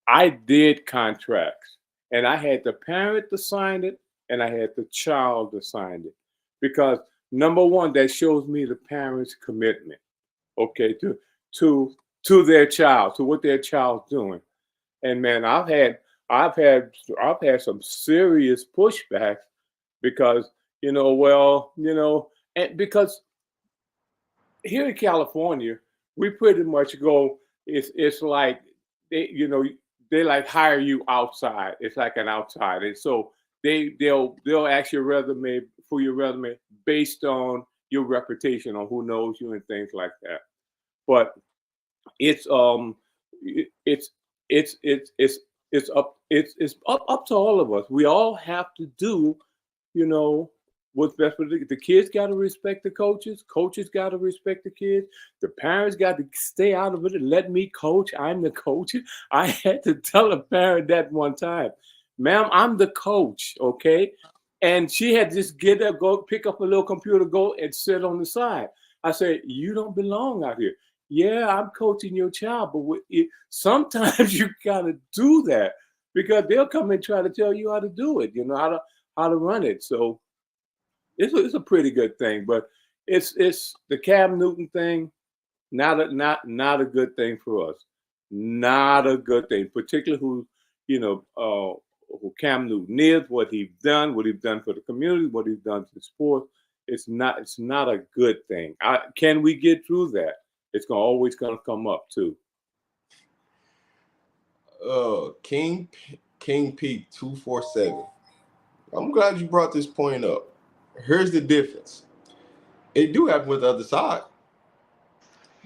I did contracts, and I had the parent to sign it, and I had the child to sign it, because number one, that shows me the parent's commitment, okay, to their child, to what their child's doing. And man, I've had some serious pushbacks because and because here in California, we pretty much go. It's like they like hire you outside. It's like an outside, and so they'll ask your resume based on your reputation, on who knows you and things like that. But it's up to all of us. We all have to do, what's best for the kids. Got to respect the coaches. Coaches got to respect the kids. The parents got to stay out of it and let me coach. I'm the coach. I had to tell a parent that one time, ma'am, I'm the coach, okay? And she had to just get up, go pick up a little computer, go and sit on the side. I said, you don't belong out here. Yeah, I'm coaching your child, but sometimes you got to do that because they'll come and try to tell you how to do it, how to run it. So it's a pretty good thing, but it's the Cam Newton thing, not a good thing for us. Not a good thing, particularly who Cam Newton is, what he's done for the community, what he's done for sport. It's not a good thing. Can we get through that? It's always gonna come up too. King Peak 247. I'm glad you brought this point up. Here's the difference. It do happen with the other side.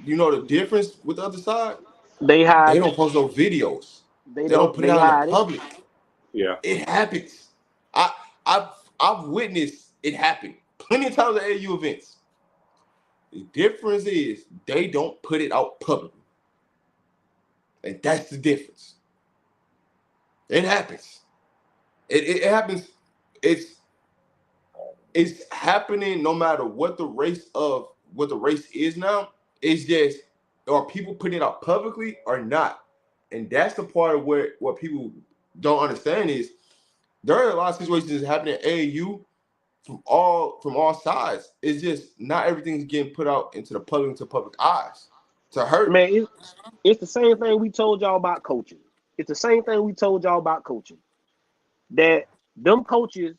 You know the difference with the other side? They hide. They don't post no videos. They don't put it out in the public. Yeah, it happens. I've witnessed it happen plenty of times at AU events. The difference is they don't put it out publicly, and that's the difference. It happens. It happens. It's happening no matter what the race is now. It's just, are people putting it out publicly or not? And that's the part of what people don't understand is there are a lot of situations happening at AAU from all sides. It's just not everything's getting put out into public eyes to hurt. Man, it's the same thing we told y'all about coaching. It's the same thing we told y'all about coaching. That them coaches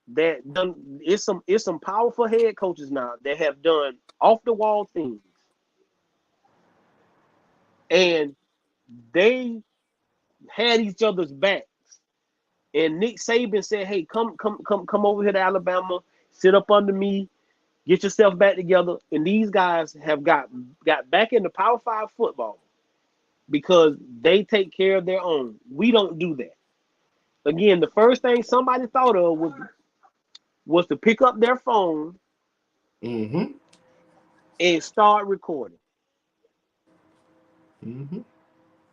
that done, it's some powerful head coaches now that have done off the wall things, and they had each other's backs. And Nick Saban said, "Hey, come over here to Alabama, sit up under me, get yourself back together." And these guys have got back into Power 5 football because they take care of their own. We don't do that. Again, the first thing somebody thought of was to pick up their phone and start recording. And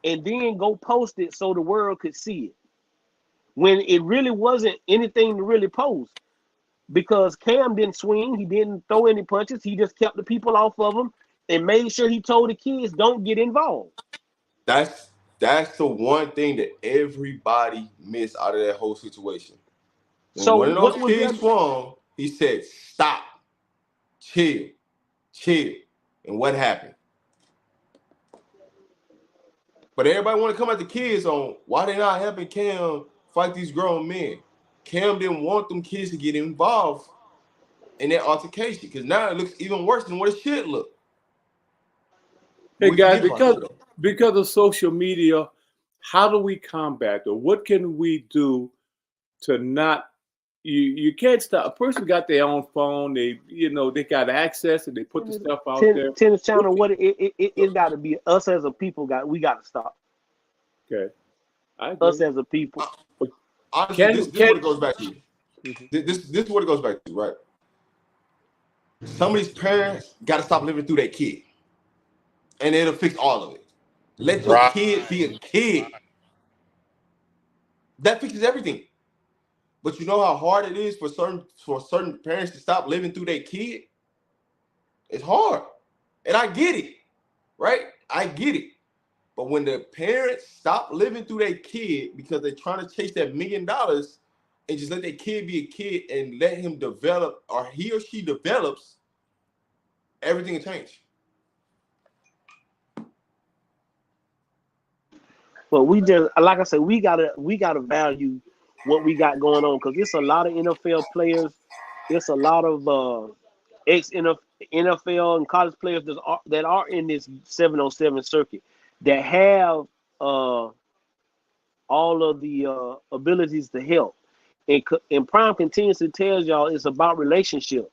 then go post it so the world could see it. When it really wasn't anything to really post, because Cam didn't swing, he didn't throw any punches, he just kept the people off of him and made sure he told the kids don't get involved. That's the one thing that everybody missed out of that whole situation. When one of those kids swung, he said, "Stop, chill." And what happened? But everybody want to come at the kids on why they not helping Cam fight these grown men. Cam didn't want them kids to get involved in that altercation because now it looks even worse than what it should look. Hey guys, because of social media, how do we combat it? What can we do to not you can't stop. A person got their own phone. They they got access and they put the stuff out there. Tennis Channel, what it got to be us as a people. We got to stop. Okay, I agree. Us as a people. Honestly, this is what it goes back to. This is what it goes back to, right? Some of these parents got to stop living through their kid, and it'll fix all of it. Let your kid be a kid. That fixes everything. But you know how hard it is for certain parents to stop living through their kid? It's hard. And I get it, right? I get it. But when the parents stop living through their kid because they're trying to chase that $1 million and just let their kid be a kid and let him develop, or he or she develops, everything will change. But we just, like I said, we gotta value what we got going on, because it's a lot of NFL players, it's a lot of ex-NFL and college players that are in this 7-on-7 circuit that have all of the abilities to help. And Prime continuously tells y'all it's about relationships.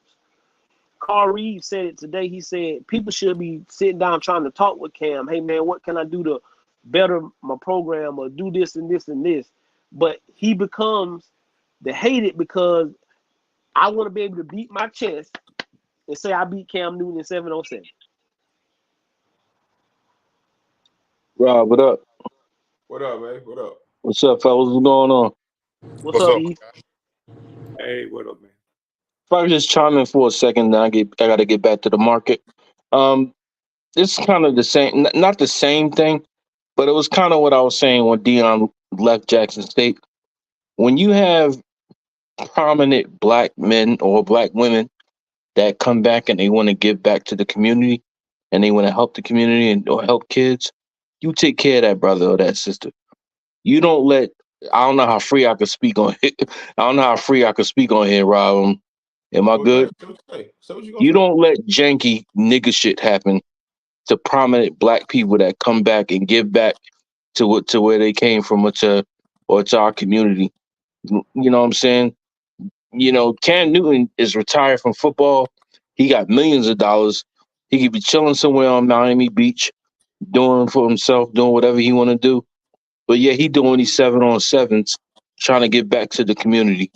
Carl Reeves said it today. He said people should be sitting down trying to talk with Cam. Hey man, what can I do to better my program, or do this and this and this? But he becomes the hated because I want to be able to beat my chest and say I beat Cam Newton in 7-on-7. Rob, what up? What up, man? What up? What's up, fellas? What's going on? What's up, E? Hey, what up, man? If I could just chime in for a second, then I got to get back to the market. It's kind of the same, not the same thing, but it was kind of what I was saying when Deion left Jackson State. When you have prominent black men or black women that come back and they want to give back to the community and they want to help the community or help kids, you take care of that brother or that sister. You don't let, I don't know how free I could speak on it. I don't know how free I could speak on here, Rob. Am I good? You don't let janky nigga shit happen to prominent black people that come back and give back to where they came from, or to our community. You know what I'm saying? You know, Cam Newton is retired from football. He got millions of dollars. He could be chilling somewhere on Miami Beach, doing for himself, doing whatever he want to do. But yeah, he doing these 7-on-7s, trying to get back to the community.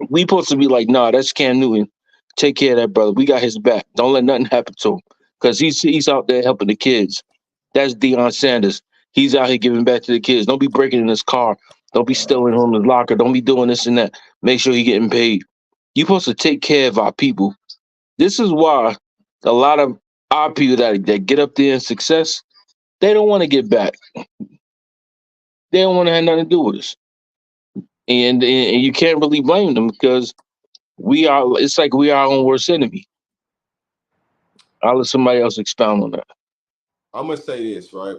We supposed to be like, nah, that's Cam Newton. Take care of that brother. We got his back. Don't let nothing happen to him, because he's out there helping the kids. That's Deion Sanders. He's out here giving back to the kids. Don't be breaking in his car. Don't be stealing from his locker. Don't be doing this and that. Make sure he getting paid. You supposed to take care of our people. This is why a lot of our people that get up there in success, they don't want to get back. They don't want to have nothing to do with us. And you can't really blame them, because it's like we are our own worst enemy. I'll let somebody else expound on that. I'm going to say this, right?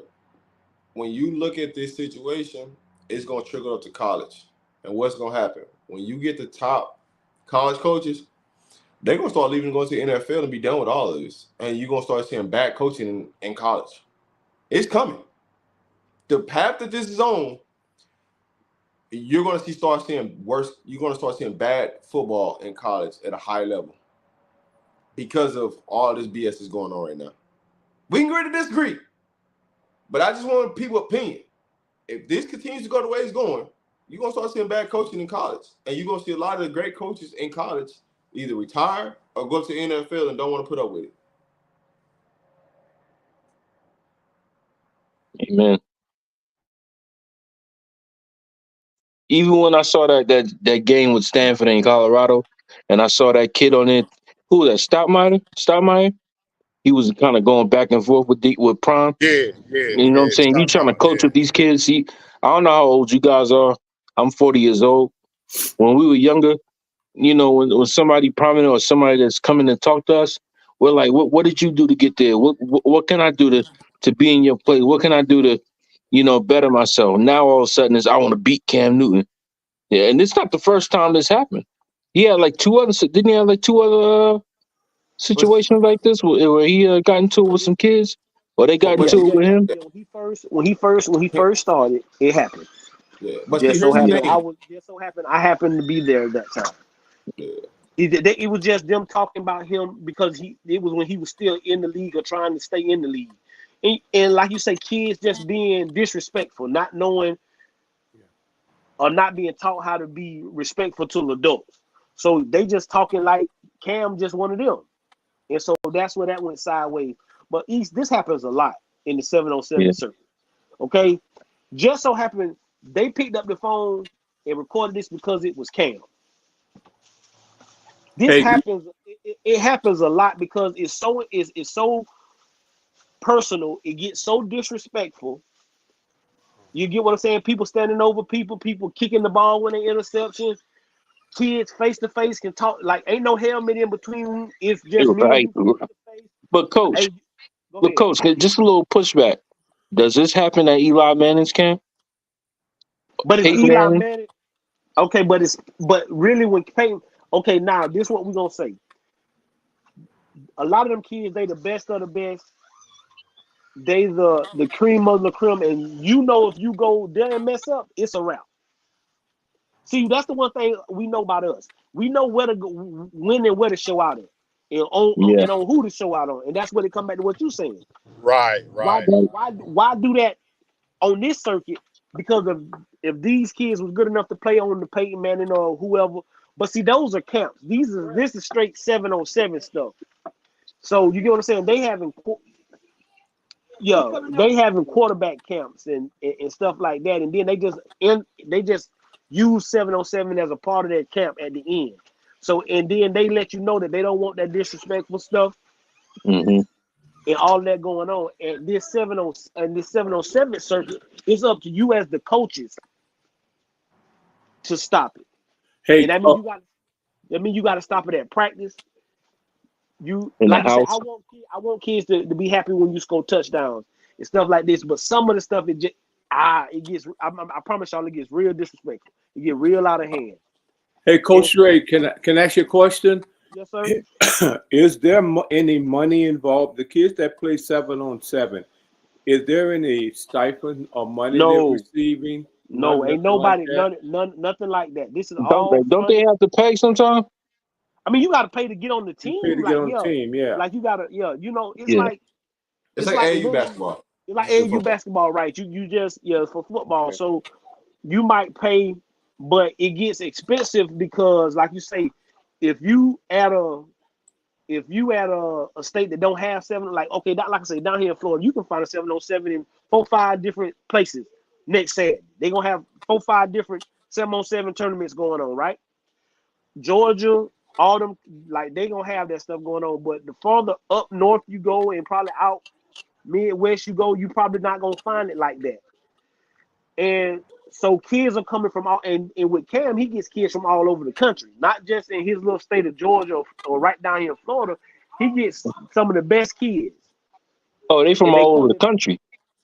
When you look at this situation, it's going to trickle up to college. And what's going to happen? When you get the top college coaches, they're going to start leaving and going to the NFL and be done with all of this. And you're going to start seeing bad coaching in college. It's coming. The path that this is on, you're going to start seeing worse. You're going to start seeing bad football in college at a high level because of all this BS that's going on right now. We can agree to disagree, but I just want people's opinion. If this continues to go the way it's going, you're going to start seeing bad coaching in college. And you're going to see a lot of the great coaches in college either retire or go to the NFL and don't want to put up with it. Amen. Even when I saw that game with Stanford in Colorado, and I saw that kid on it, who was that, Stoudemire? He was kind of going back and forth with Prime. Yeah. You know what I'm saying? You trying to coach with these kids. I don't know how old you guys are. I'm 40 years old. When we were younger, you know, when somebody prominent or somebody that's coming to talk to us, we're like, what did you do to get there? What can I do to be in your place? What can I do to, you know, better myself? Now all of a sudden I want to beat Cam Newton. Yeah, and it's not the first time this happened. He had like two other situations like this where he got into it with some kids, or they got into it with him. When he first started, it happened. Yeah, but see, Just so here's the happened thing. I happened to be there at that time. Yeah. It was just them talking about him because it was when he was still in the league or trying to stay in the league. And like you say, kids just being disrespectful, not knowing or not being taught how to be respectful to adults. So they just talking like Cam just one of them. And so that's where that went sideways. But East, this happens a lot in the 707 Yeah. circuit. Okay. Just so happened they picked up the phone and recorded this because it was Cam. This happens. It happens a lot because it's so personal. It gets so disrespectful. You get what I'm saying? People standing over people kicking the ball when they interceptions. Kids face to face can talk like ain't no helmet in between. It's just me and Right. you face to face. But coach, Hey, go ahead. just a little pushback. Does this happen at Eli Manning's camp? But it's Peyton Eli Manning? Manning. Okay, but really when Peyton. Okay, now this is what we're gonna say. A lot of them kids, they the best of the best. They the cream of the cream, and you know if you go there and mess up, it's a wrap. See, that's the one thing we know about us. We know where to go, when and where to show out at, and Yeah. on who to show out on, and that's where they come back to what you're saying. Right. Why do that on this circuit? Because if these kids was good enough to play on the Peyton Manning or whoever, but see, those are camps. This is straight 7-on-7 stuff. So you get what I'm saying? They having quarterback camps and stuff like that, and then they just use 7-on-7 as a part of their camp at the end. So and then they let you know that they don't want that disrespectful stuff Mm-hmm. and all that going on. And this 7-on-7 circuit, it's up to you as the coaches to stop it. Hey, And that means you got to stop it at practice. You In the like you said, house. I want kids to be happy when you score touchdowns and stuff like this. But some of the stuff it gets. I promise y'all, it gets real disrespectful. It get real out of hand. hey, Coach Ray, can I ask you a question? Yes, sir. Is there any money involved? The kids that play 7-on-7, is there any stipend or money they're No, receiving? no, ain't Nothing like nobody, that? nothing like that. This is Don't all they funded. have to pay sometime? I mean, you got to pay to get on the You pay team. to get Like on the team, yeah. like you gotta, you know, it's Yeah. like It's it's like like AAU literally, basketball. it's like Just for AAU football. basketball, right? You just for football. Okay. So you might pay, but it gets expensive because, like you say, if you at a state that don't have 7, like okay, like I say, down here in Florida, you can find a 7-on-7 in 4-5 different places next Saturday. They gonna have 4-5 different 7-on-7 tournaments going on, right? Georgia, all them, like they gonna have that stuff going on. But the farther up north you go and probably out Midwest you go, you probably not gonna find it like that. And so kids are coming from all, and with Cam, he gets kids from all over the country, not just in his little state of Georgia or right down here in Florida. He gets some of the best kids, Oh, they from and they all over the coming. country.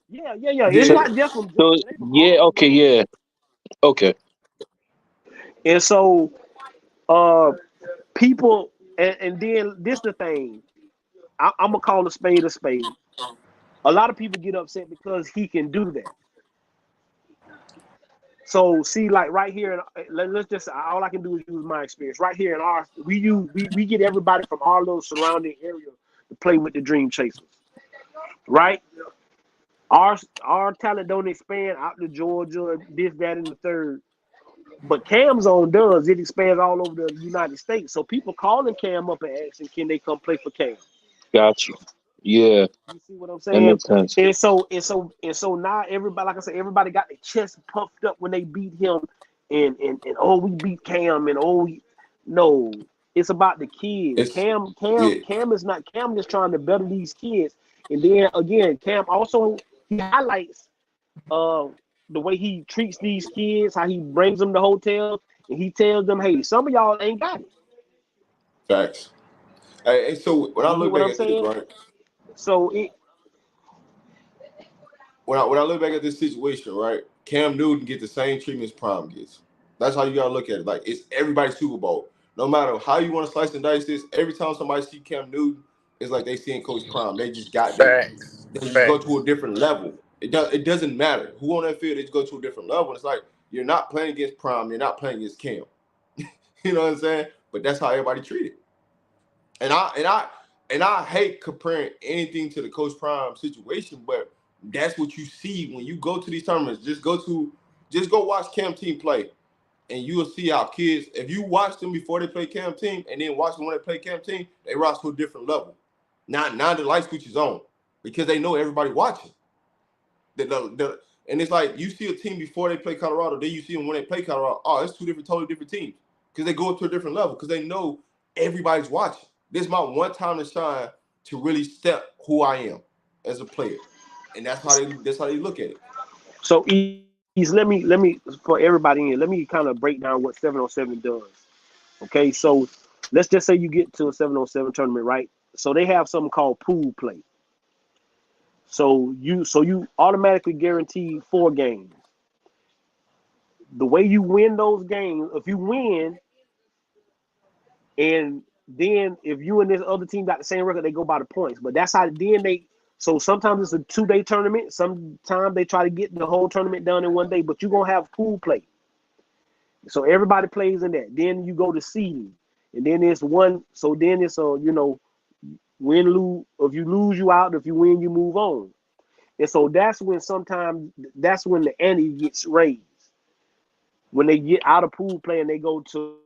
Yeah. It's Yeah. not just from So Georgia; they from yeah, all okay, over. yeah. Okay. And so, people, and then this the thing. I'm gonna call a spade a spade. A lot of people get upset because he can do that. So see, like right here, let's just all I can do is use my experience. Right here in our, we get everybody from our little surrounding area to play with the Dream Chasers, right? Our talent don't expand out to Georgia, this, that, and the third. But Cam Zone does. It expands all over the United States. So people calling Cam up and asking, can they come play for Cam? Got you. Yeah, You see what I'm that saying? makes sense. And so now everybody, like I said, everybody got their chest puffed up when they beat him, and oh, we beat Cam, and oh, no, it's about the kids. It's yeah. Cam is not. Cam is trying to better these kids, and then again, Cam also he highlights the way he treats these kids, how he brings them to hotels, and he tells them, hey, some of y'all ain't got it. Facts. Hey, so when I You get look what back I'm at this, saying? right? So When I look back at this situation, right? Cam Newton get the same treatment as Prime gets. That's how you gotta look at it. Like it's everybody's Super Bowl. No matter how you want to slice and dice this, every time somebody see Cam Newton, it's like they seeing Coach Prime. They just got this. Facts. They just go to a different level. It doesn't matter who on that field. They just go to a different level. And it's like You're not playing against Prime. You're not playing against Cam. You know what I'm saying? But that's how everybody treated. And I hate comparing anything to the Coach Prime situation, but that's what you see when you go to these tournaments. Just go watch Cam team play, and you will see how kids, if you watch them before they play Cam team, and then watch them when they play Cam team, they rise to a different level. Now the light switch is on because they know everybody watching. And it's like you see a team before they play Colorado, then you see them when they play Colorado. Oh, it's two totally different teams because they go up to a different level because they know everybody's watching. This is my one time to shine to really step who I am as a player, and that's how they look at it. So, let me for everybody in here, let me kind of break down what 7-on-7 does. Okay, so let's just say you get to a 7-on-7 tournament, right? So they have something called pool play. So you automatically guarantee 4 games. The way you win those games, if you win, and then if you and this other team got the same record, they go by the points. But that's how then they. So sometimes it's a 2-day tournament. Sometimes they try to get the whole tournament done in 1 day. But you're gonna have pool play. So everybody plays in that. Then you go to seeding, and then it's one. So then it's win, lose. If you lose, you out. If you win, you move on. And so that's when the ante gets raised. When they get out of pool play and they go to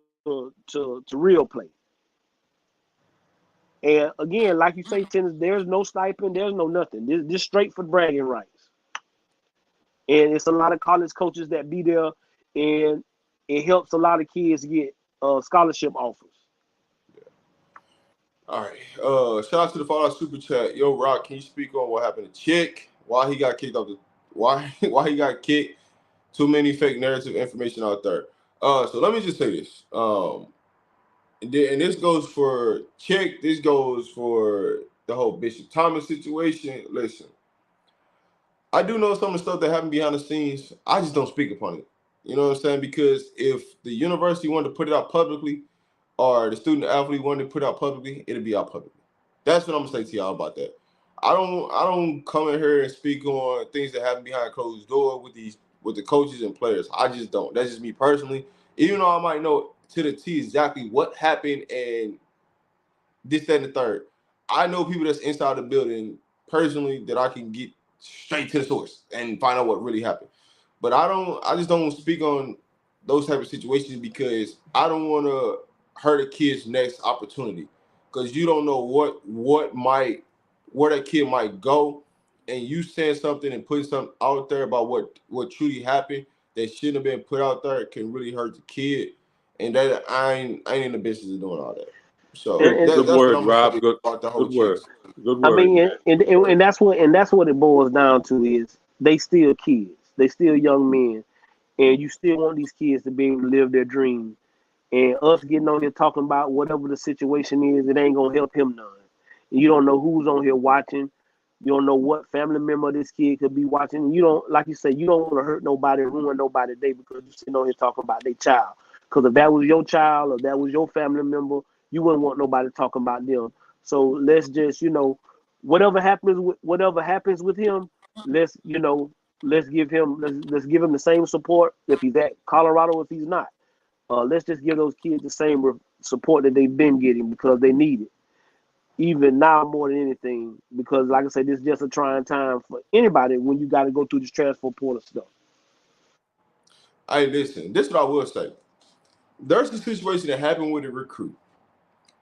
real play. And again, like you say, tennis, there's no stipend, there's no nothing. This straight for bragging rights. And it's a lot of college coaches that be there, and it helps a lot of kids get scholarship offers. All right. Shout out to the Fallout Super Chat. Yo, Rock, can you speak on what happened to Chick? Why he got kicked off why he got kicked? Too many fake narrative information out there. So let me just say this. And this goes for Chick. This goes for the whole Bishop Thomas situation. Listen, I do know some of the stuff that happened behind the scenes. I just don't speak upon it. You know what I'm saying? Because if the university wanted to put it out publicly, or the student athlete wanted to put it out publicly, it'll be out publicly. That's what I'm gonna say to y'all about that. I don't come in here and speak on things that happen behind closed doors with the coaches and players. I just don't. That's just me personally. Even though I might know to the T exactly what happened and this, that, and the third, I know people that's inside the building personally that I can get straight to the source and find out what really happened. But I just don't speak on those type of situations because I don't want to hurt a kid's next opportunity because you don't know where that kid might go, and you saying something and putting something out there about what truly happened that shouldn't have been put out there can really hurt the kid, and that I ain't in the business of doing all that. So Good that's what word, I'm gonna Rob. say Good about the whole word. chicks. Good I word, mean, man. and that's what it boils down to is they still kids, they still young men, and you still want these kids to be able to live their dreams. And us getting on here talking about whatever the situation is, it ain't gonna help him none. And you don't know who's on here watching. You don't know what family member this kid could be watching. You don't, like you say, you don't want to hurt nobody, ruin nobody's day because you're sitting on here talking about their child. Because if that was your child or that was your family member, you wouldn't want nobody talking about them. So let's just, whatever happens with him, let's let's give him the same support if he's at Colorado, if he's not. Let's just give those kids the same support that they've been getting because they need it, even now more than anything. Because, like I said, this is just a trying time for anybody when you got to go through this transfer portal stuff. Hey, listen, this is what I will say. There's a situation that happened with a recruit.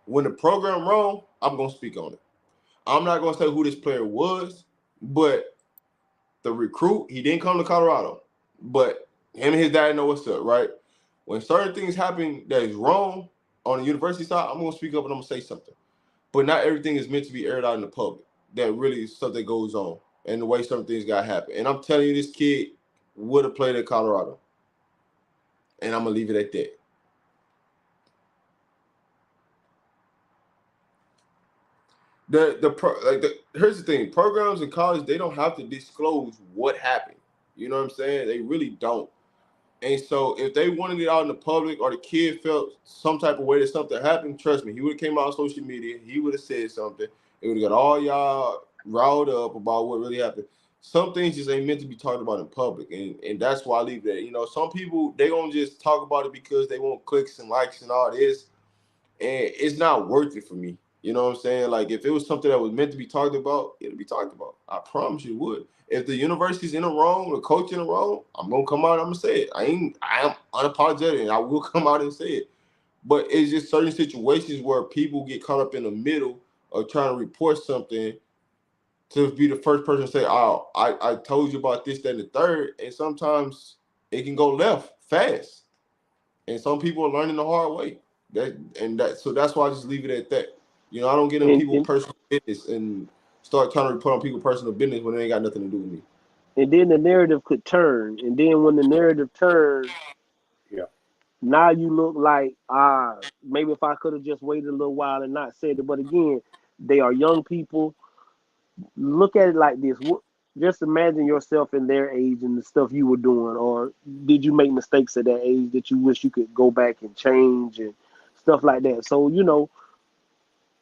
When the program wrong, I'm gonna speak on it. I'm not gonna say who this player was, but the recruit, he didn't come to Colorado, but him and his dad know what's up, right? When certain things happen that is wrong on the university side, I'm gonna speak up and I'm gonna say something. But not everything is meant to be aired out in the public. That really is something goes on and the way some things got happen. And I'm telling you, this kid would have played at Colorado. And I'm gonna leave it at that. Here's the thing: programs in college, they don't have to disclose what happened. You know what I'm saying? They really don't. And so if they wanted it out in the public or the kid felt some type of way that something happened, trust me, he would have came out on social media, he would have said something. It would have got all y'all riled up about what really happened. some things just ain't meant to be talked about in public, and that's why I leave that. You know, some people, they gonna just talk about it because they want clicks and likes and all this, and it's not worth it for me. You know what I'm saying? Like, if it was something that was meant to be talked about, it'll be talked about. I promise you it would. If the university's in the wrong, the coach in the wrong, I'm gonna come out and I'm gonna say it. I am unapologetic, and I will come out and say it. But it's just certain situations where people get caught up in the middle of trying to report something to be the first person to say, "Oh, I told you about this, that, and the third," and sometimes it can go left fast, and some people are learning the hard way. So that's why I just leave it at that. You know, I don't get in people's personal business and start trying to report on people's personal business when it ain't got nothing to do with me. And then the narrative could turn, and then when the narrative turns, Yeah. now you look like, maybe if I could have just waited a little while and not said it. But again, they are young people. Look at it like this. Just imagine yourself in their age and the stuff you were doing, or did you make mistakes at that age that you wish you could go back and change and stuff like that. So, you know,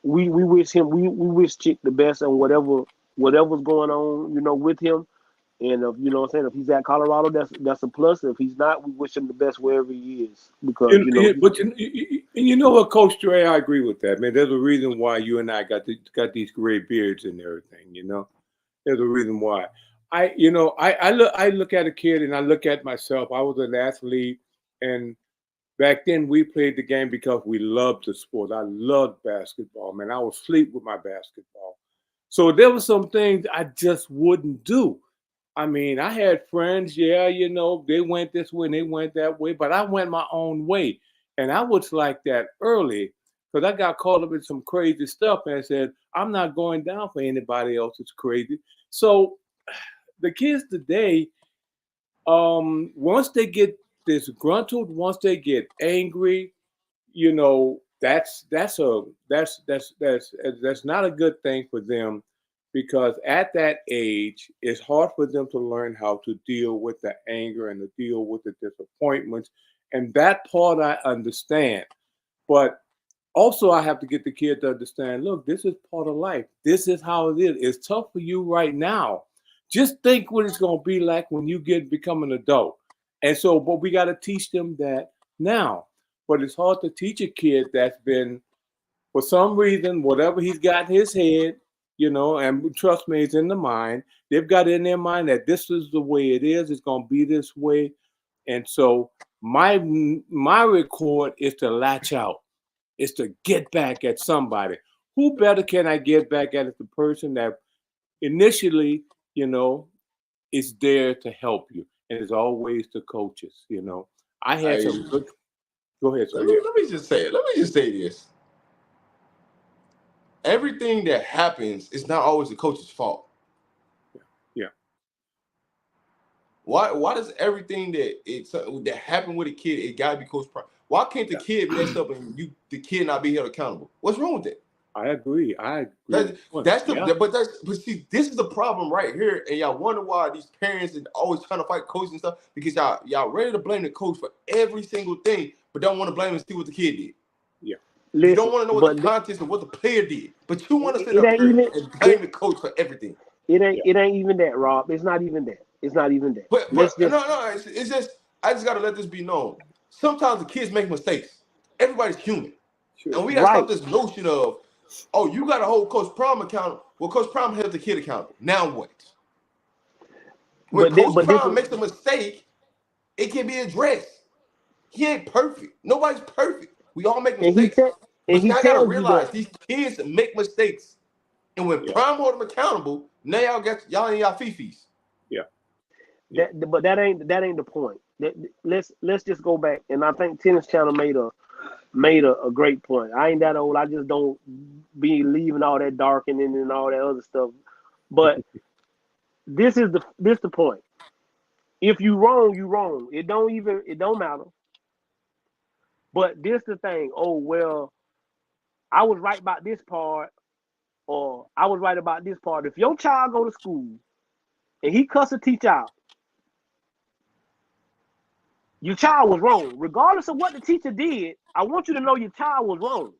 we wish we wish Chick the best on whatever's going on, you know, with him. And if, you know what I'm saying, if he's at Colorado, that's a plus. If he's not, we wish him the best wherever he is, because But you know what, Coach Dre, I agree with that, man. There's a reason why you and I got these gray beards and everything. You know, there's a reason why. I look at a kid and I look at myself. I was an athlete, and back then we played the game because we loved the sport. I loved basketball, man. I would sleep with my basketball. So there were some things I just wouldn't do. I mean, I had friends, yeah, you know, they went this way and they went that way, but I went my own way. And I was like that early because I got caught up in some crazy stuff and I said, I'm not going down for anybody else that's crazy. So the kids today, once they get disgruntled, once they get angry, you know, that's not a good thing for them, because at that age it's hard for them to learn how to deal with the anger and to deal with the disappointments, and that part I understand. But also I have to get the kid to understand, look, this is part of life, this is how it is. It's tough for you right now, just think what it's going to be like when you become an adult. And so, but we got to teach them that now. But it's hard to teach a kid that's been, for some reason, whatever he's got in his head, you know, and trust me, it's in the mind. They've got in their mind that this is the way it is. It's going to be this way. And so my record is to latch out, is to get back at somebody. Who better can I get back at the person that initially, you know, is there to help you. And it's always the coaches, you know. I had some good. Go ahead, sir. Let me just say this. Everything that happens is not always the coach's fault. Yeah. Why does everything that happened with a kid, it gotta be Coach Prime? Why can't the kid mess up and the kid not be held accountable? What's wrong with that? I agree. But see, this is the problem right here, and y'all wonder why these parents are always trying to fight coaches and stuff, because y'all ready to blame the coach for every single thing, but don't want to blame and see what the kid did. Yeah. You don't want to know what the context of what the player did, but you want to sit up here and blame the coach for everything. It ain't even that, Rob. It's not even that. It's not even that. But it's just, I just gotta let this be known. Sometimes the kids make mistakes. Everybody's human, and we gotta stop this notion of, oh, you gotta hold Coach Prime accountable. Well, Coach Prime held the kid accountable. Now what? When Coach Prime makes a mistake, it can be addressed. He ain't perfect. Nobody's perfect. We all make mistakes. But y'all gotta realize these kids make mistakes. And when Prime hold them accountable, now y'all in y'all fifis. Yeah. But that ain't the point. Let's just go back. And I think Tennis Channel made a great point. I ain't that old. I just don't be leaving all that darkening and all that other stuff. But this is the point. If you wrong, you wrong. It don't matter. But this the thing. Oh, well, I was right about this part, or I was right about this part. If your child go to school and he cuss a teacher out, your child was wrong. Regardless of what the teacher did, I want you to know your child was wrong.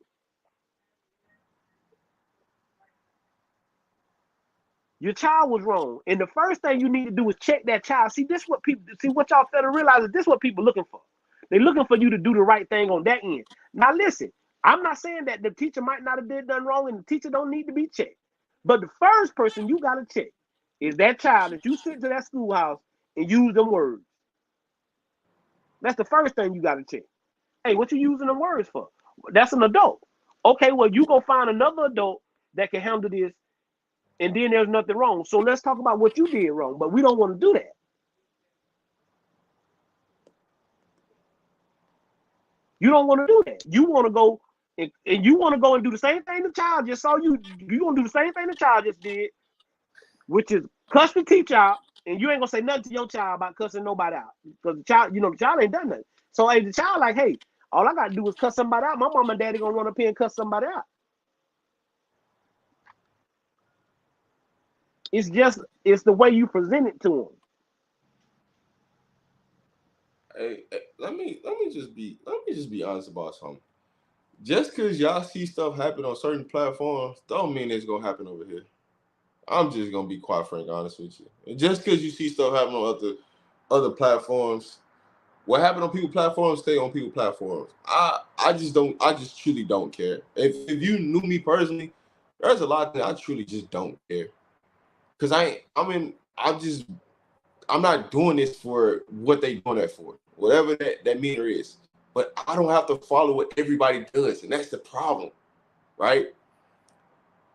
Your child was wrong. And the first thing you need to do is check that child. See, this what people see what y'all fail to realize is this what people looking for. They're looking for you to do the right thing on that end. Now listen, I'm not saying that the teacher might not have did nothing wrong and the teacher don't need to be checked. But the first person you gotta check is that child that you sent to that schoolhouse and use them words. That's the first thing you gotta check. Hey, what you using them words for? That's an adult. Okay, well, you go find another adult that can handle this, and then there's nothing wrong. So let's talk about what you did wrong, but we don't want to do that. You don't want to do that. You want to go and you want to go and do the same thing the child just saw you. You want to do the same thing the child just did, which is cuss the teacher out, and you ain't gonna say nothing to your child about cussing nobody out because the child, the child ain't done nothing. So hey, the child like, hey, all I gotta do is cuss somebody out. My mom and daddy gonna run up here and cuss somebody out. It's the way you present it to them. Hey, let me just be honest about something. Just because y'all see stuff happen on certain platforms, don't mean it's gonna happen over here. I'm just gonna be quite frank, honest with you. And just because you see stuff happen on other platforms, what happened on people's platforms stay on people's platforms. I just truly don't care. If you knew me personally, there's a lot that I truly just don't care. Cause I'm not doing this for what they doing that for, whatever that meter is. But I don't have to follow what everybody does, and that's the problem, right?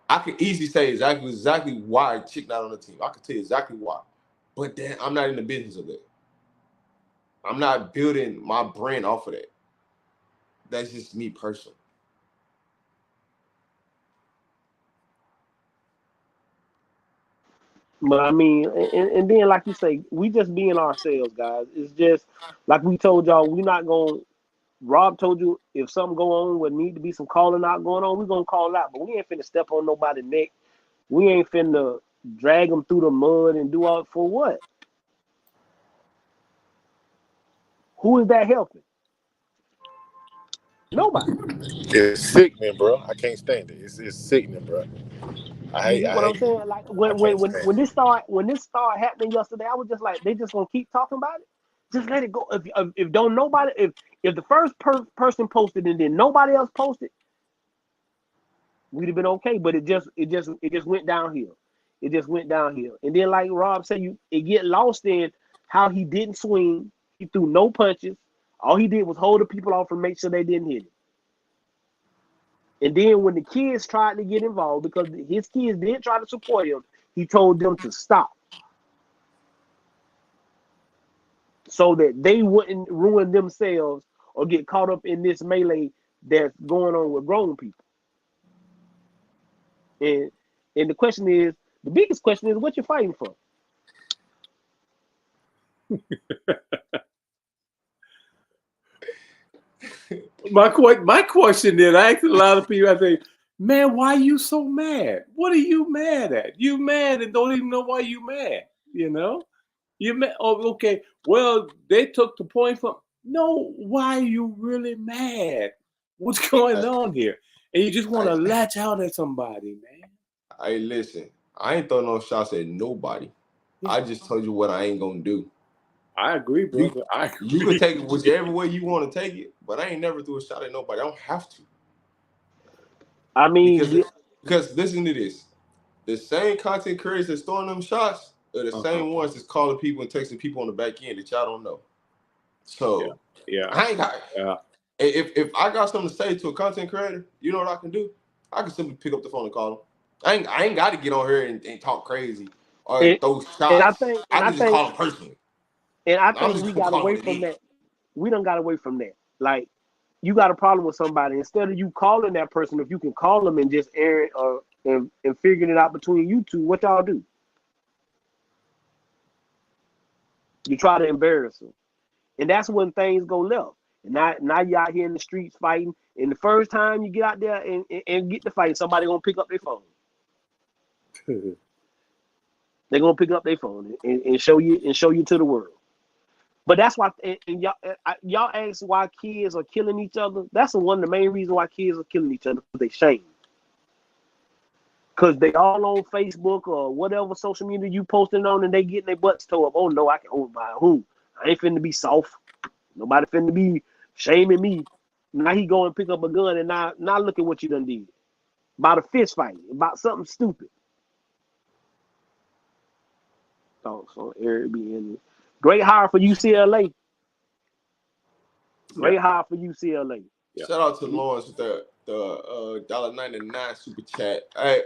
I could easily say exactly why a chick not on the team. I could tell you exactly why, but then I'm not in the business of that. I'm not building my brand off of that. That's just me personally. But I mean, and then like you say, we just being ourselves, guys. It's just like we told y'all, we not gonna. Rob told you if something go on, would need to be some calling out going on, we gonna call out. But we ain't finna step on nobody's neck. We ain't finna drag them through the mud and do all for what? Who is that helping? Nobody. It's sickening, bro. I can't stand it. It's sickening, bro. You get what I I'm hate it. saying? Like I can't stand when it. this started happening yesterday, I was just like, they just gonna keep talking about it. Just let it go. If don't nobody, if the first person posted and then nobody else posted, we'd have been okay. But it just went downhill. It just went downhill. And then like Rob said, it get lost in how he didn't swing. He threw no punches. All he did was hold the people off and make sure they didn't hit it. And then when the kids tried to get involved, because his kids did try to support him, he told them to stop so that they wouldn't ruin themselves or get caught up in this melee that's going on with grown people. And the question is, the biggest question is, what you're fighting for? My question is, I asked a lot of people, I say, man, why you so mad? What are you mad at? You mad and don't even know why you mad, you know? You mad? Oh, okay. Well, they took the point from, no, why are you really mad? What's going on here? And you just want to latch out at somebody, man. Hey, listen, I ain't throwing no shots at nobody. Yeah. I just told you what I ain't gonna do. I agree, brother. I agree. You can take it whichever way you want to take it, but I ain't never threw a shot at nobody. I don't have to. I mean, Because listen to this. The same content creators that's throwing them shots are the same ones that's calling people and texting people on the back end that y'all don't know. So yeah. I ain't got if I got something to say to a content creator, you know what I can do? I can simply pick up the phone and call them. I ain't got to get on here and talk crazy or throw shots. I can just call them personally. And I think we got away from that. We done got away from that. Like, you got a problem with somebody, instead of you calling that person, if you can call them and just air it and figuring it out between you two, what y'all do? You try to embarrass them. And that's when things go left. And now you out here in the streets fighting. And the first time you get out there and get the fight, somebody gonna pick up their phone. They're gonna pick up their phone and show you to the world. But that's why, and y'all ask why kids are killing each other. That's one of the main reasons why kids are killing each other, because they shame. because they all on Facebook or whatever social media you posting on, and they getting their butts towed up. Oh no, I can by who? I ain't finna be soft. Nobody finna be shaming me. Now he go and pick up a gun, and now look at what you done did. About a fist fight, about something stupid. So Eric Bieniemy. Great hire for UCLA. Great hire for UCLA. Yeah. Shout out to Lawrence with the $1.99 super chat. Hey,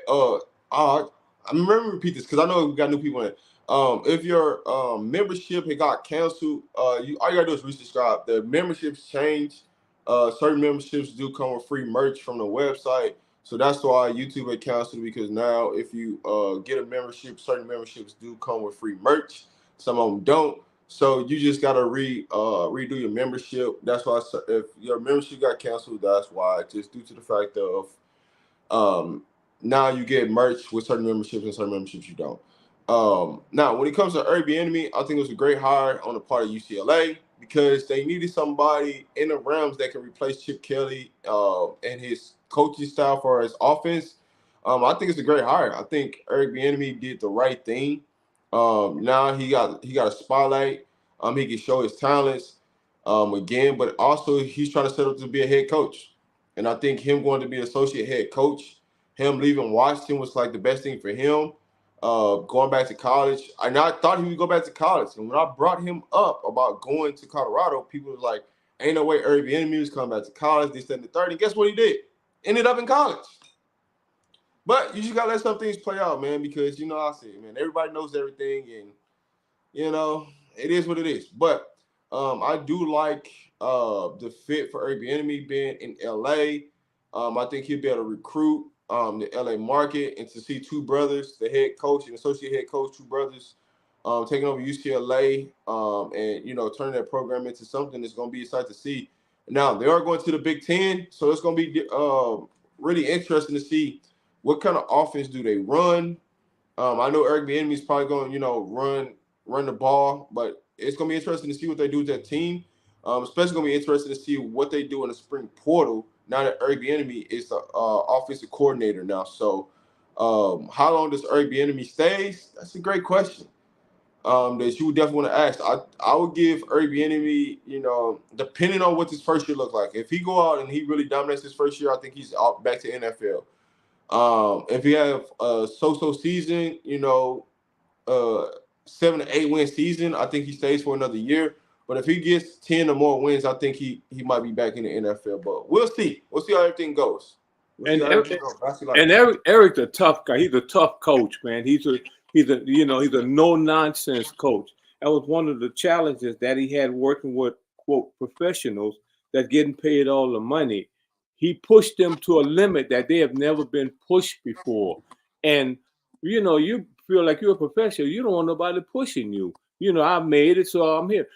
I remember repeat this because I know we got new people in. If your membership had got canceled, all you gotta do is resubscribe. The memberships change. Certain memberships do come with free merch from the website, so that's why YouTube had canceled, because now if you get a membership, certain memberships do come with free merch. Some of them don't. So you just gotta redo your membership. That's why if your membership got canceled, that's why. Just due to the fact of now you get merch with certain memberships and certain memberships you don't. Now when it comes to Bieniemy, I think it was a great hire on the part of UCLA because they needed somebody in the Rams that can replace Chip Kelly and his coaching style for his offense. I think it's a great hire. I think Bieniemy did the right thing. Now he got a spotlight. He can show his talents again, but also he's trying to set up to be a head coach. And I think him going to be an associate head coach, him leaving Washington was like the best thing for him. Going back to college, I thought he would go back to college. And when I brought him up about going to Colorado, people were like, ain't no way Bieniemy was coming back to college, this, that, and the third. And guess what he did? Ended up in college. But you just got to let some things play out, man, because, you know, I say, man, everybody knows everything, and, you know, it is what it is. But I do like the fit for Bieniemy being in L.A. I think he'll be able to recruit the L.A. market, and to see two brothers, the head coach and associate head coach, two brothers, taking over UCLA and, you know, turning that program into something that's going to be exciting to see. Now, they are going to the Big Ten, so it's going to be really interesting to see what kind of offense do they run. I know Bieniemy is probably going to, you know, run the ball, but it's going to be interesting to see what they do with that team. Especially going to be interesting to see what they do in the spring portal now that Bieniemy is the offensive coordinator now. So how long does Bieniemy stay? That's a great question that you would definitely want to ask. I would give Bieniemy, you know, depending on what his first year looks like. If he go out and he really dominates his first year, I think he's out back to NFL. If you have a so-so season, you know, 7 to 8 win season, I think he stays for another year. But if he gets 10 or more wins, I think he might be back in the NFL. But we'll see. We'll see how everything goes. Eric's a tough guy. He's a tough coach, man. He's a no nonsense coach. That was one of the challenges that he had working with, quote, professionals that getting paid all the money. He pushed them to a limit that they have never been pushed before. And, you know, you feel like you're a professional. You don't want nobody pushing you. You know, I made it, so I'm here.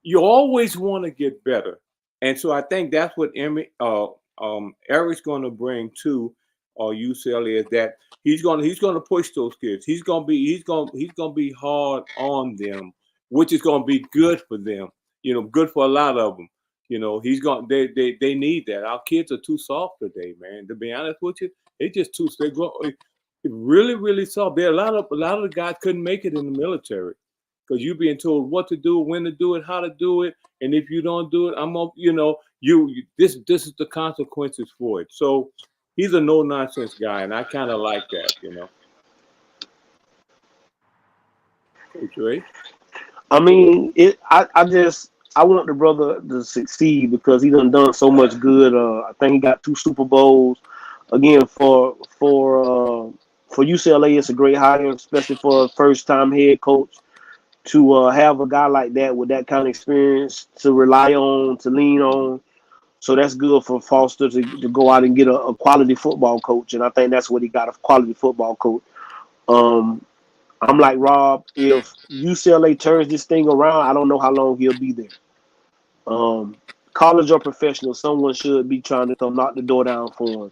You always want to get better. And so I think that's what Eric's going to bring to UCLA, is that he's going to push those kids. He's going to be hard on them, which is going to be good for them. You know, good for a lot of them. You know, they need that. Our kids are too soft today, man. To be honest with you, they grow really, really soft. There are a lot of the guys couldn't make it in the military because you're being told what to do, when to do it, how to do it, and if you don't do it, this is the consequences for it. So he's a no nonsense guy, and I kind of like that, you know. Coach Ray? I mean, I want the brother to succeed because he done so much good. I think he got 2 Super Bowls. Again, for UCLA, it's a great hire, especially for a first-time head coach, to have a guy like that with that kind of experience to rely on, to lean on. So that's good for Foster to go out and get a quality football coach, and I think that's what he got, a quality football coach. I'm like Rob, if UCLA turns this thing around, I don't know how long he'll be there. College or professional, someone should be trying to come knock the door down for him.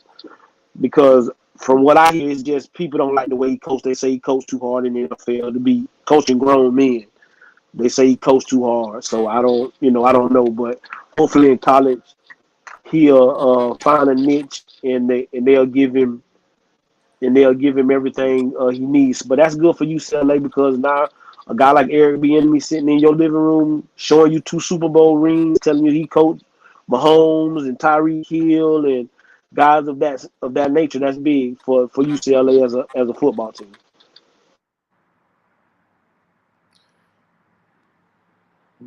Because from what I hear, it's just people don't like the way he coached. They say he coached too hard in the NFL to be coaching grown men. They say he coached too hard. So I don't know. But hopefully in college, he'll find a niche and they'll give him and they'll give him everything he needs. But that's good for UCLA because now a guy like Eric Bieniemy sitting in your living room showing you 2 Super Bowl rings, telling you he coached Mahomes and Tyreek Hill and guys of that nature. That's big for UCLA as a football team.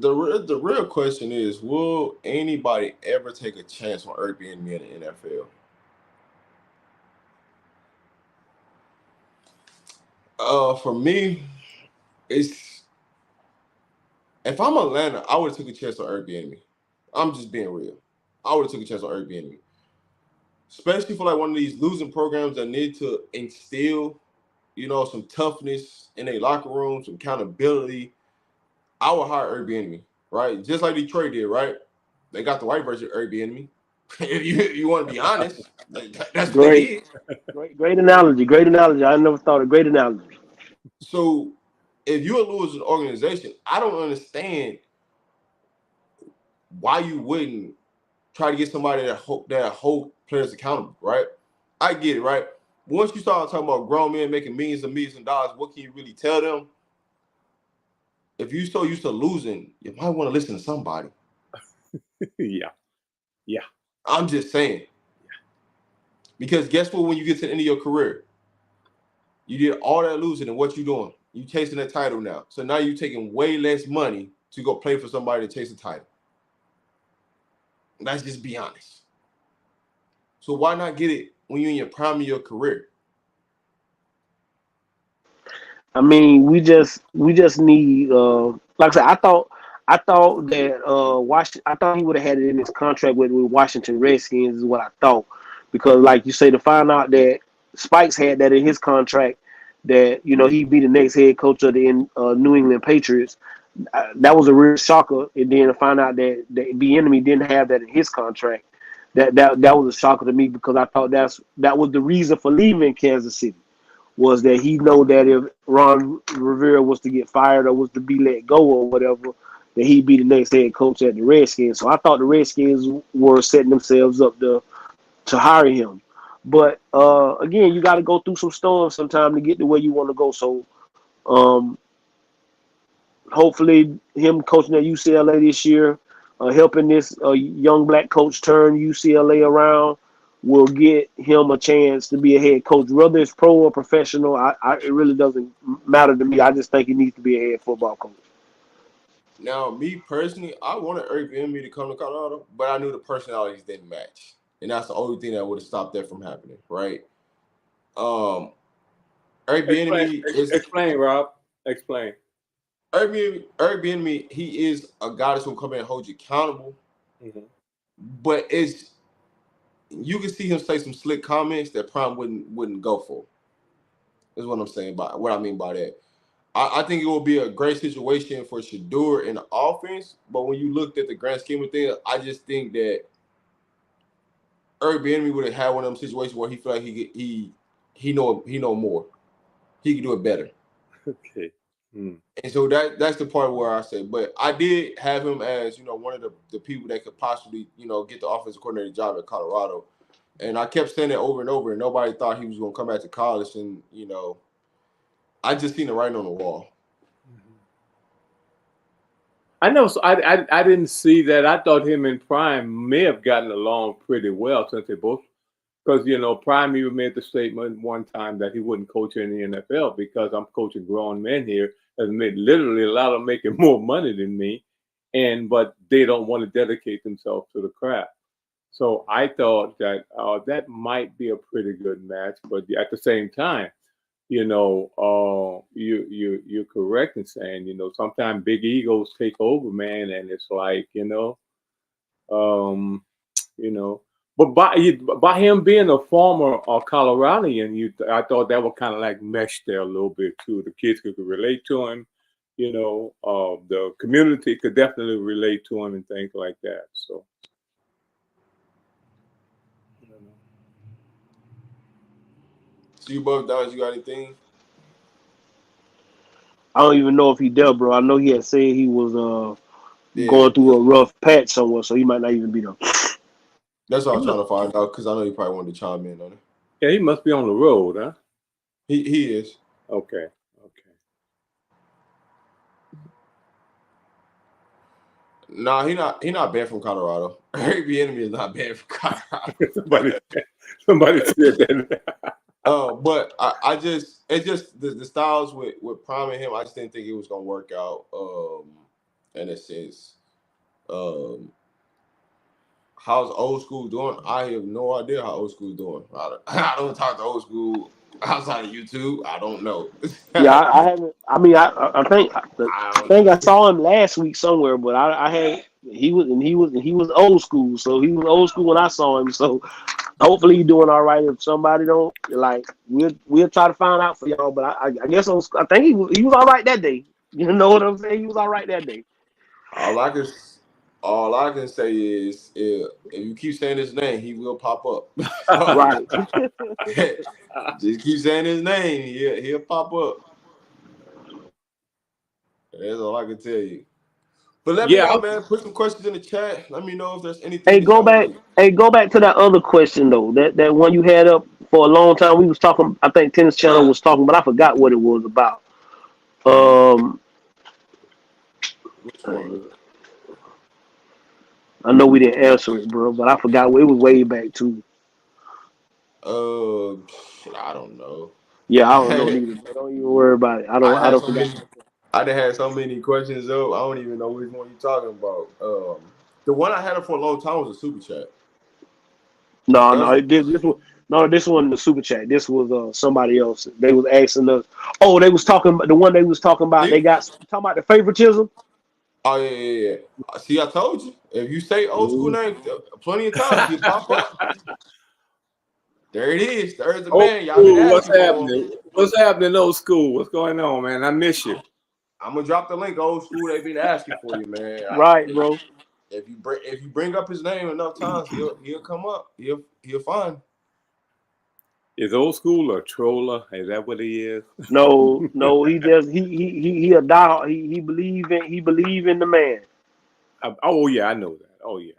The real question is, will anybody ever take a chance on Eric Bieniemy in the NFL? For me, it's if I'm Atlanta, I would have took a chance on Eric Bieniemy. I'm just being real. I would have took a chance on Eric Bieniemy, especially for like one of these losing programs that need to instill, some toughness in their locker room, some accountability. I would hire Eric Bieniemy, right? Just like Detroit did, right? They got the white version of Eric Bieniemy. If you want to be honest, that's what they did. Great analogy. Great analogy. I never thought of great analogy. So if you're a losing organization, I don't understand why you wouldn't try to get somebody that hold players accountable, right? I get it, right? Once you start talking about grown men making millions and millions of dollars, what can you really tell them? If you're so used to losing, you might want to listen to somebody. Yeah. I'm just saying. Because guess what? When you get to the end of your career, you did all that losing, and what you doing? You chasing that title now. So now you're taking way less money to go play for somebody to chase a title. Let's just be honest. So why not get it when you're in your prime of your career? I mean, we just need like I said, I thought that I thought he would have had it in his contract with Washington Redskins is what I thought. Because like you say, to find out that Spikes had that in his contract that, he'd be the next head coach of the New England Patriots, that was a real shocker. And then to find out that Bieniemy didn't have that in his contract, that was a shocker to me because I thought that was the reason for leaving Kansas City. Was that he know that if Ron Rivera was to get fired or was to be let go or whatever, that he'd be the next head coach at the Redskins. So I thought the Redskins were setting themselves up to hire him. But again, you got to go through some storms sometime to get to where you want to go. So hopefully him coaching at UCLA this year, helping this young black coach turn UCLA around, will get him a chance to be a head coach. Whether it's pro or professional, it really doesn't matter to me. I just think he needs to be a head football coach. Now, me personally, I wanted Eric Bieniemy to come to Colorado, but I knew the personalities didn't match. And that's the only thing that would have stopped that from happening, right? Eric Bieniemy is... Explain, Rob. Explain. Eric Bieniemy, he is a guy that's going to come in and hold you accountable. Mm-hmm. But you can see him say some slick comments that Prime wouldn't go for. Is what I'm saying what I mean by that. I think it will be a great situation for Shedeur in the offense, but when you looked at the grand scheme of things, I just think that Eric Bieniemy would have had one of them situations where he feel like he know more. He can do it better. Okay. And so that's the part where I say, but I did have him as, one of the people that could possibly, get the offensive coordinator job at Colorado. And I kept saying it over and over, and nobody thought he was going to come back to college. And, I just seen the writing on the wall. I know. So I didn't see that. I thought him and Prime may have gotten along pretty well since they both, because, Prime even made the statement one time that he wouldn't coach in the NFL because I'm coaching grown men here. And literally a lot of them making more money than me, but they don't want to dedicate themselves to the craft. So I thought that that might be a pretty good match, but at the same time, you're correct in saying, sometimes big egos take over, man, and it's like, but by him being a former Coloradian, I thought that would kind of like mesh there a little bit too. The kids could relate to him, the community could definitely relate to him and things like that. So. So you both done? You got anything? I don't even know if he did, bro. I know he had said he was going through a rough patch somewhere, so he might not even be there. That's what I'm trying to find out, because I know you probably wanted to chime in on it. Yeah, he must be on the road, huh? He is. Okay. Nah, he not banned from Colorado. Bieniemy is not banned from Colorado. somebody said that. But it's just the styles with Prime and him. I just didn't think it was gonna work out. In a sense, how's old school doing? I have no idea how old school is doing. I don't talk to old school outside of YouTube. I don't know. Yeah, I haven't. I mean, I think I saw him last week somewhere, but I had he was old school, so he was old school when I saw him. So hopefully he's doing all right. If somebody don't like, we'll try to find out for y'all. But I guess I think he was all right that day. You know what I'm saying? He was all right that day. All I can say is if you keep saying his name, he will pop up. Right. Just keep saying his name, he'll pop up. That's all I can tell you. But let me know, man. Put some questions in the chat. Let me know if there's anything. Hey, go back to that other question though. That one you had up for a long time. We was talking. I think Tennis Channel was talking, but I forgot what it was about. Which one? I know we didn't answer it, bro, but I forgot. It was way back too. I don't know. Yeah, I don't know neither. But don't even worry about it. I don't forget. I done had so many questions up. I don't even know which one you're talking about. The one I had up for a long time was a super chat. This wasn't the super chat. This was somebody else. They was asking us. Oh, they was talking about the one they was talking about. They got talking about the favoritism. Oh yeah. See, I told you. If you say old school name plenty of times, he'll pop up. There it is. There's the man. Y'all been asking What's happening? What's happening, old school? What's going on, man? I miss you. I'm gonna drop the link. Old school. They've been asking for you, man. Right, bro. If you bring up his name enough times, he'll come up. He'll find. Is old school a troller? Is that what he is? No, he just he a dog. He believe in the man. Oh yeah, I know that. Oh yeah.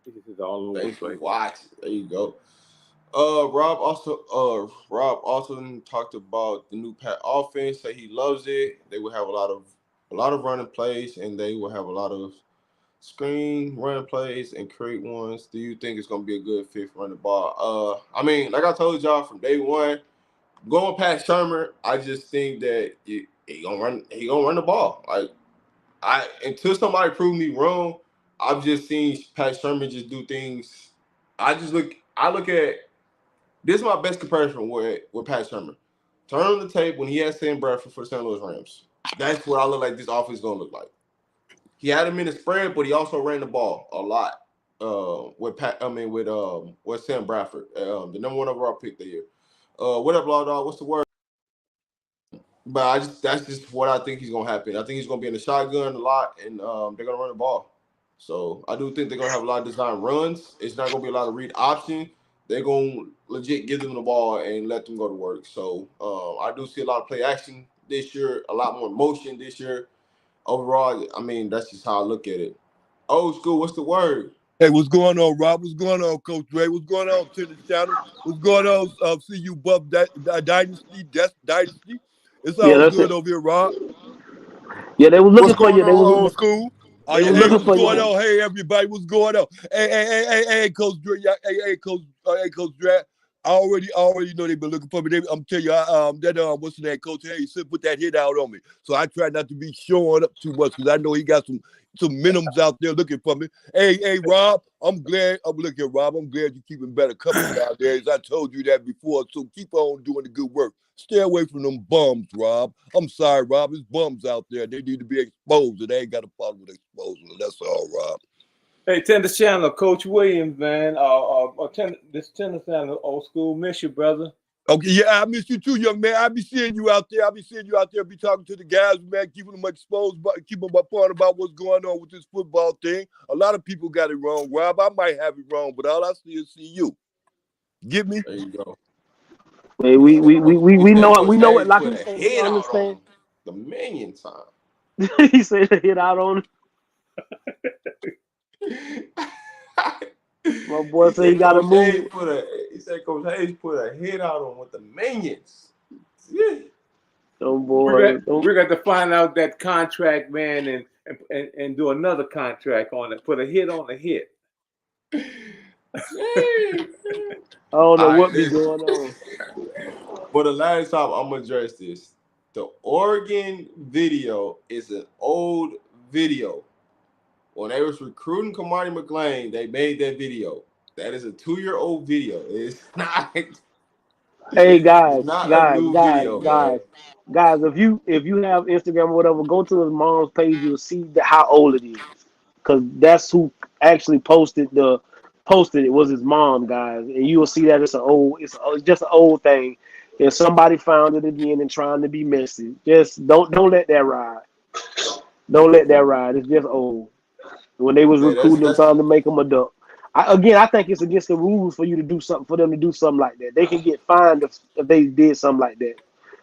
This is all over. Thanks for watching. There you go. Rob also talked about the new Pat offense. Say he loves it. They will have a lot of running plays, and they will have a lot of screen running plays and create ones. Do you think it's gonna be a good fit for running the ball? I mean, like I told y'all from day one, going past Shermer, I just think that he gonna run the ball. Like until somebody prove me wrong, I've just seen Pat Shermer just do things. I look at this is my best comparison with Pat Shermer. Turn on the tape when he had Sam Bradford for the St. Louis Rams. That's what I look like this offense is gonna look like. He had him in the spread, but he also ran the ball a lot. With Sam Bradford, the number one overall pick that year. What up, Law Dog? What's the word? But that's just what I think he's gonna happen. I think he's gonna be in the shotgun a lot, and they're gonna run the ball. So I do think they're gonna have a lot of design runs. It's not gonna be a lot of read option. They're gonna legit give them the ball and let them go to work. So I do see a lot of play action this year, a lot more motion this year. Overall, I mean, that's just how I look at it. Old school, what's the word? Hey, what's going on, Rob? What's going on, Coach Dre? What's going on, Tennis Channel? What's going on, CU Buff Dynasty? Dynasty? It's all good over here, Rob. Yeah, they were looking what's for you. They were old school. Hey, what's going on? Hey, everybody, what's going on? Hey, Coach Dre. Hey, Coach Dre. I already know they've been looking for me. I'm telling you, what's that, Coach? Hey, he put that hit out on me. So I try not to be showing up too much because I know he got some minims out there looking for me. Hey, Rob, I'm glad you're keeping better company out there. As I told you that before. So keep on doing the good work. Stay away from them bums, Rob. I'm sorry, Rob. There's bums out there. They need to be exposed, and they ain't got to follow with exposing. That's all, Rob. Hey, Tennis Channel, Coach Williams, man. This Tennis Channel, old school, miss you, brother. Okay, yeah, I miss you too, young man. I be seeing you out there. Be talking to the guys, man, keeping them exposed, keeping them upon about what's going on with this football thing. A lot of people got it wrong, Rob. I might have it wrong, but all I see is you. Get me? There you go. Hey, we know it. We know it. Like we said, we understand. The million time. He said hit out on. My boy said he got to move. He said Coach Hayes put a hit out on with the minions. Yeah. We got to find out that contract, man, and do another contract on it. Put a hit on a hit. I don't know what be going on. For the last time, I'm gonna address this. The Oregon video is an old video. When they was recruiting Cormani McClain, they made that video. That is a 2-year-old video. It's not. Hey guys, not a new video, man. guys. If you have Instagram or whatever, go to his mom's page. You'll see how old it is, because that's who actually posted it was his mom, guys, and you will see that it's just an old thing, and somebody found it again and trying to be messy. Just don't let that ride. Don't let that ride. It's just old. When they was recruiting them, trying to make them adult. I think it's against the rules for you to do something, for them to do something like that. They can get fined if they did something like that.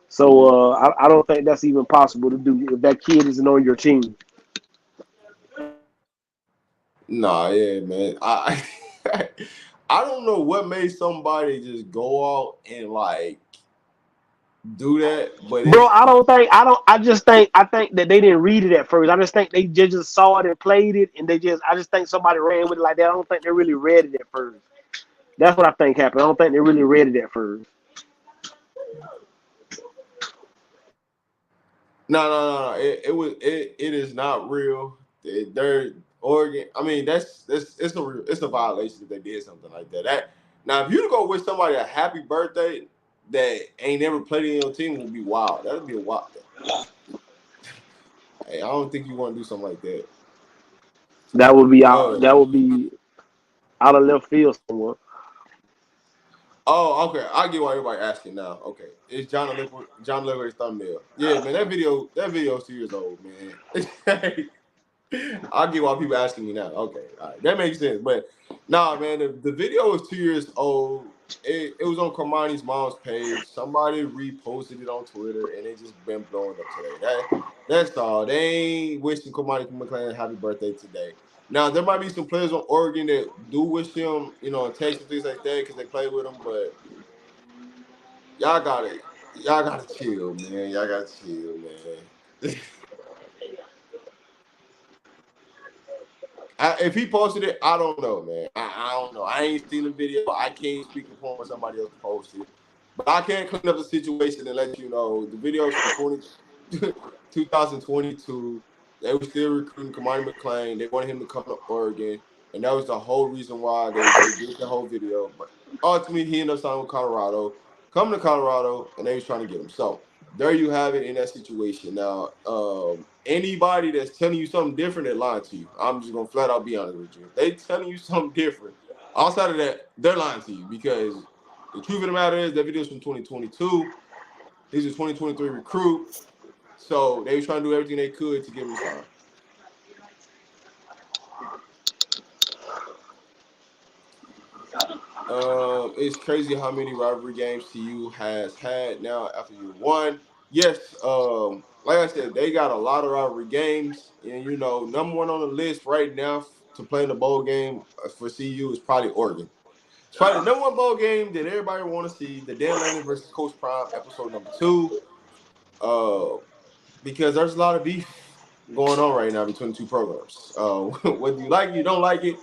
So I don't think that's even possible to do if that kid isn't on your team. Nah, yeah, man. I don't know what made somebody just go out and like do that, but bro, I think that they didn't read it at first. I just think they just saw it and played it, and I just think somebody ran with it like that. I don't think they really read it at first. That's what I think happened. I don't think they really read it at first. No. It is not real. They're Oregon. I mean, it's a violation if they did something like that. Now, if you go wish somebody a happy birthday that ain't never played in your team, would be wild. That would be a wild thing. Hey, I don't think you want to do something like that. That would be out. That would be out of left field somewhere. Oh, okay. I get why everybody asking now. Okay, it's John Liquid's thumbnail. Yeah, man, that video is 2 years old, man. I get why people asking me now. Okay, all right, that makes sense. But nah, man, the video is 2 years old. It was on Cormani's mom's page. Somebody reposted it on Twitter, and it just been blowing up today. That's all. They ain't wishing Cormani McClain happy birthday today. Now, there might be some players on Oregon that do wish him, text and things like that because they play with him, but y'all gotta chill, man. Y'all gotta chill, man. If he posted it, I don't know, man. I don't know. I ain't seen the video. I can't speak upon what somebody else posted. But I can clean up the situation and let you know the video is from 2022. They were still recruiting Cormani McClain. They wanted him to come to Oregon. And that was the whole reason why they did the whole video. But ultimately, he ended up signing with Colorado, coming to Colorado, and they was trying to get him. So there you have it in that situation. Now, anybody that's telling you something different, they're lying to you. I'm just going to flat out be honest with you. If they telling you something different, outside of that, they're lying to you because the truth of the matter is that video is from 2022. He's a 2023 recruit. So they were trying to do everything they could to get him signed. It's crazy how many rivalry games TU has had now after year one. Yes, like I said, they got a lot of rivalry games, and number one on the list right now to play in the bowl game for CU is probably Oregon. It's probably the number one bowl game that everybody want to see. The Dan Lanning versus Coach Prime, episode number 2. Because there's a lot of beef going on right now between the two programs. Whether you like it, you don't like it.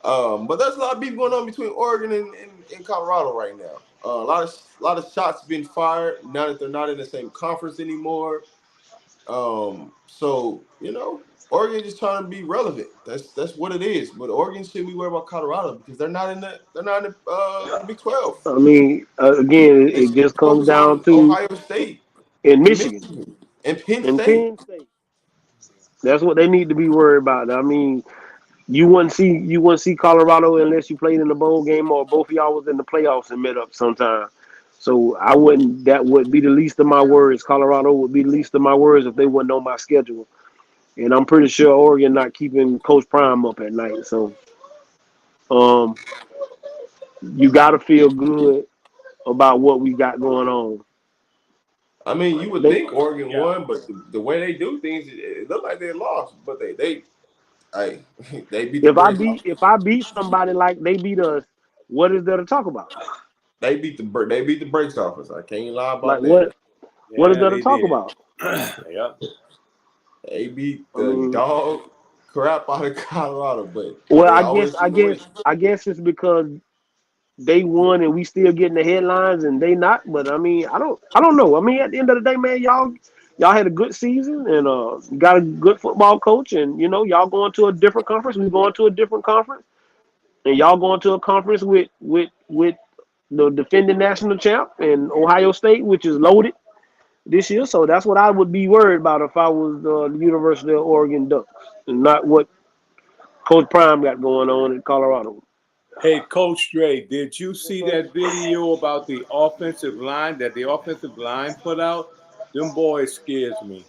But there's a lot of beef going on between Oregon and Colorado right now. A lot of shots being fired now that they're not in the same conference anymore. So Oregon just trying to be relevant. That's what it is. But Oregon shouldn't be worried about Colorado because they're not in the Big 12. I mean, again, it just comes down to Ohio State and Michigan and Penn and State. Penn State. That's what they need to be worried about. I mean, you wouldn't see Colorado unless you played in the bowl game or both of y'all was in the playoffs and met up sometime. So that would be the least of my worries. Colorado would be the least of my worries if they wasn't on my schedule. And I'm pretty sure Oregon not keeping Coach Prime up at night. So you gotta feel good about what we got going on. I mean, you would think Oregon won, but the way they do things, it looked like they lost. But they Hey, they beat the brakes off. If I beat somebody like they beat us, what is there to talk about? They beat the brakes off us. I can't lie Like about that. what is Yeah, there to they talk did. about? Yeah. They beat I the mean, dog crap out of Colorado, but well, they always seem to win. I guess it's because they won and we still getting the headlines and they not. But I mean, I don't know. I mean, at the end of the day, man, y'all had a good season and got a good football coach, and you know y'all going to a different conference. We going to a different conference, and y'all going to a conference with the defending national champ and Ohio State, which is loaded this year. So that's what I would be worried about if I was the University of Oregon Ducks, and not what Coach Prime got going on in Colorado. Hey, Coach Dre, did you see that video about the offensive line that the offensive line put out? Them boys scares me.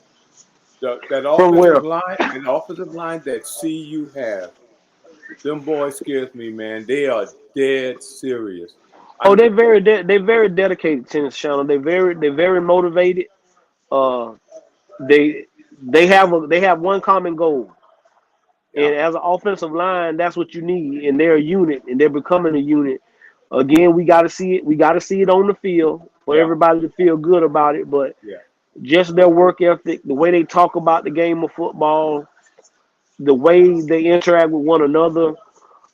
That From offensive where? line, an offensive line that CU have, them boys scares me, man. They are dead serious. Oh, I'm they very dedicated, tennis channel. They very motivated. Uh, they they have one common goal, yeah, and as an offensive line, that's what you need. And they're a unit, and they're becoming a unit. Again, we got to see it. We got to see it on the field for yeah, everybody to feel good about it. But yeah. just their work ethic, the way they talk about the game of football, the way they interact with one another,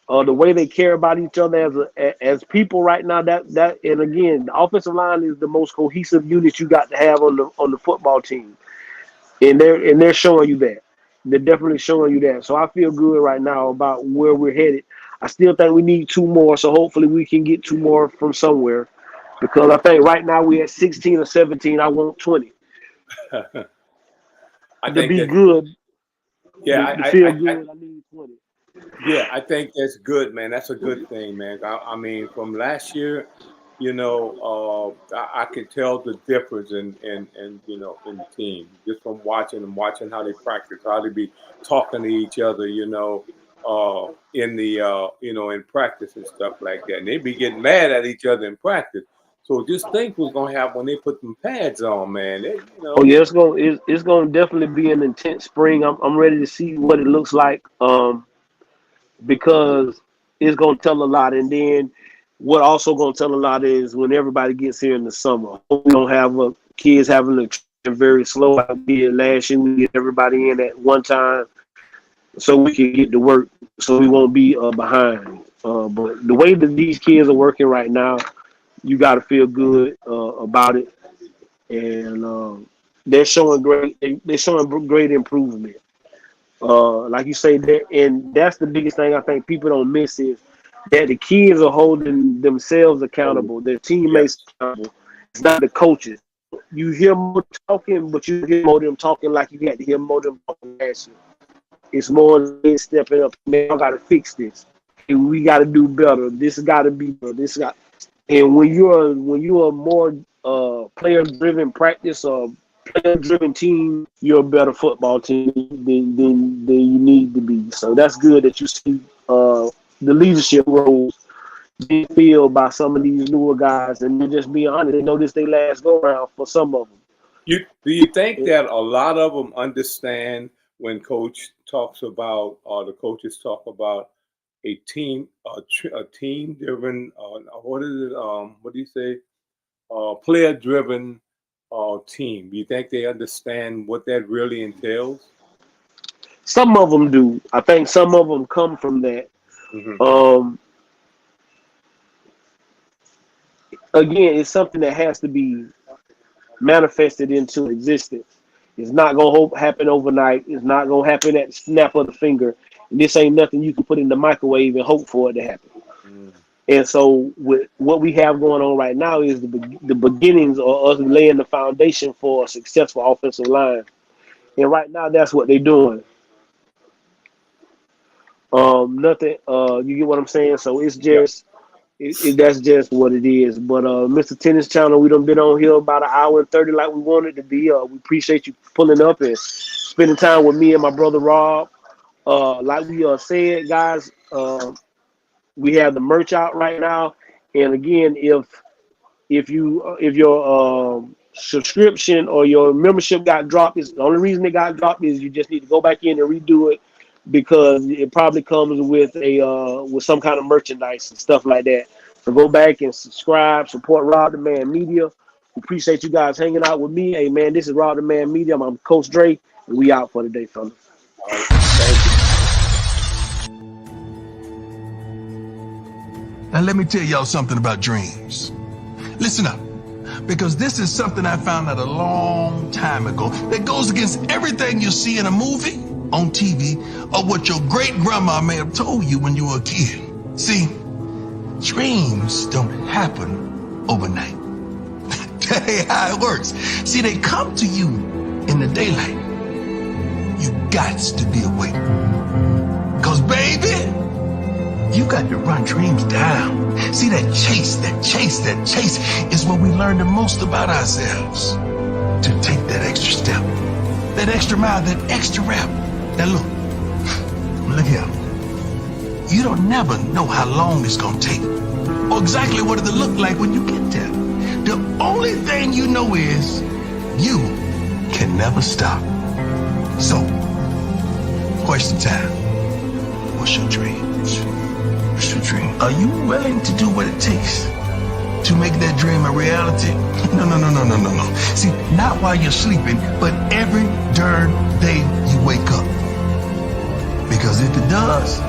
the way they care about each other as people right now. That and again, the offensive line is the most cohesive unit you got to have on the football team, and they're showing you that. They're definitely showing you that. So I feel good right now about where we're headed. I still think we need two more, so hopefully we can get two more from somewhere. Because I think right now we're at 16 or 17. I want 20 I to think be that good. yeah, To feel good, I need 20. yeah, I think that's good, man. That's a good thing, man. I mean, from last year, I could tell the difference in in the team just from watching them, watching how they practice, how they be talking to each other, in the in practice and stuff like that. And they be getting mad at each other in practice. So just think what's gonna happen when they put them pads on, man. Oh yeah, it's gonna definitely be an intense spring. I'm ready to see what it looks like. Because it's gonna tell a lot. And then what also gonna tell a lot is when everybody gets here in the summer. We don't have kids having to train very slow like we did last year. We get everybody in at one time so we can get to work, so we won't be behind. But the way that these kids are working right now, you got to feel good about it, and they're showing they're showing great improvement. Like you say, and that's the biggest thing I think people don't miss is that the kids are holding themselves accountable, their teammates Yes. accountable. It's not the coaches. You hear more talking, but you hear more of them talking like you had to hear more of them talking last year. It's more than stepping up. Man, I got to fix this. We got to do better. This got to be better. This got. And when you're a more player driven practice or player driven team, you're a better football team than you need to be. So that's good that you see the leadership roles being filled by some of these newer guys, and they're just being honest. They know this they last go around for some of them. Do you think that a lot of them understand when coach talks about, or the coaches talk about a team, a team driven, what is it? What do you say? Player driven team. Do you think they understand what that really entails? Some of them do. I think some of them come from that. Hmm. Um, Again, it's something that has to be manifested into existence. It's not gonna happen overnight. It's not gonna happen at the snap of the finger. And this ain't nothing you can put in the microwave and hope for it to happen. And so, with what we have going on right now is the beginnings of us laying the foundation for a successful offensive line. And right now, that's what they're doing. Nothing. You get what I'm saying? So it's Yeah. just that's just what it is. But Mr. Tennis Channel, we done been on here about an hour and 30 like we wanted to be. We appreciate you pulling up and spending time with me and my brother Rob. Like we said, guys, we have the merch out right now. And again, if your subscription or your membership got dropped, is the only reason it got dropped is you just need to go back in and redo it. because it probably comes with with some kind of merchandise and stuff like that. So go back and subscribe, support Rob the Man Media. Appreciate you guys hanging out with me. Hey man, this is Rob the Man Media. I'm Coach Dre, and we out for the day, fellas. All right. Thank you. Now let me tell y'all something about dreams. Listen up, because this is something I found out a long time ago that goes against everything you see in a movie, on TV, or what your great grandma may have told you when you were a kid. See, dreams don't happen overnight. That ain't how it works. See, they come to you in the daylight. You got to be awake. Cause baby, you got to run dreams down. See, that chase is when we learn the most about ourselves. To take that extra step, that extra mile, that extra rep. Now look here. You don't never know how long it's gonna take or exactly what it'll look like when you get there. The only thing you know is you can never stop. So, question time. What's your dreams? What's your dream? Are you willing to do what it takes to make that dream a reality? No. See, not while you're sleeping, but every darn day you wake up. Because if it does,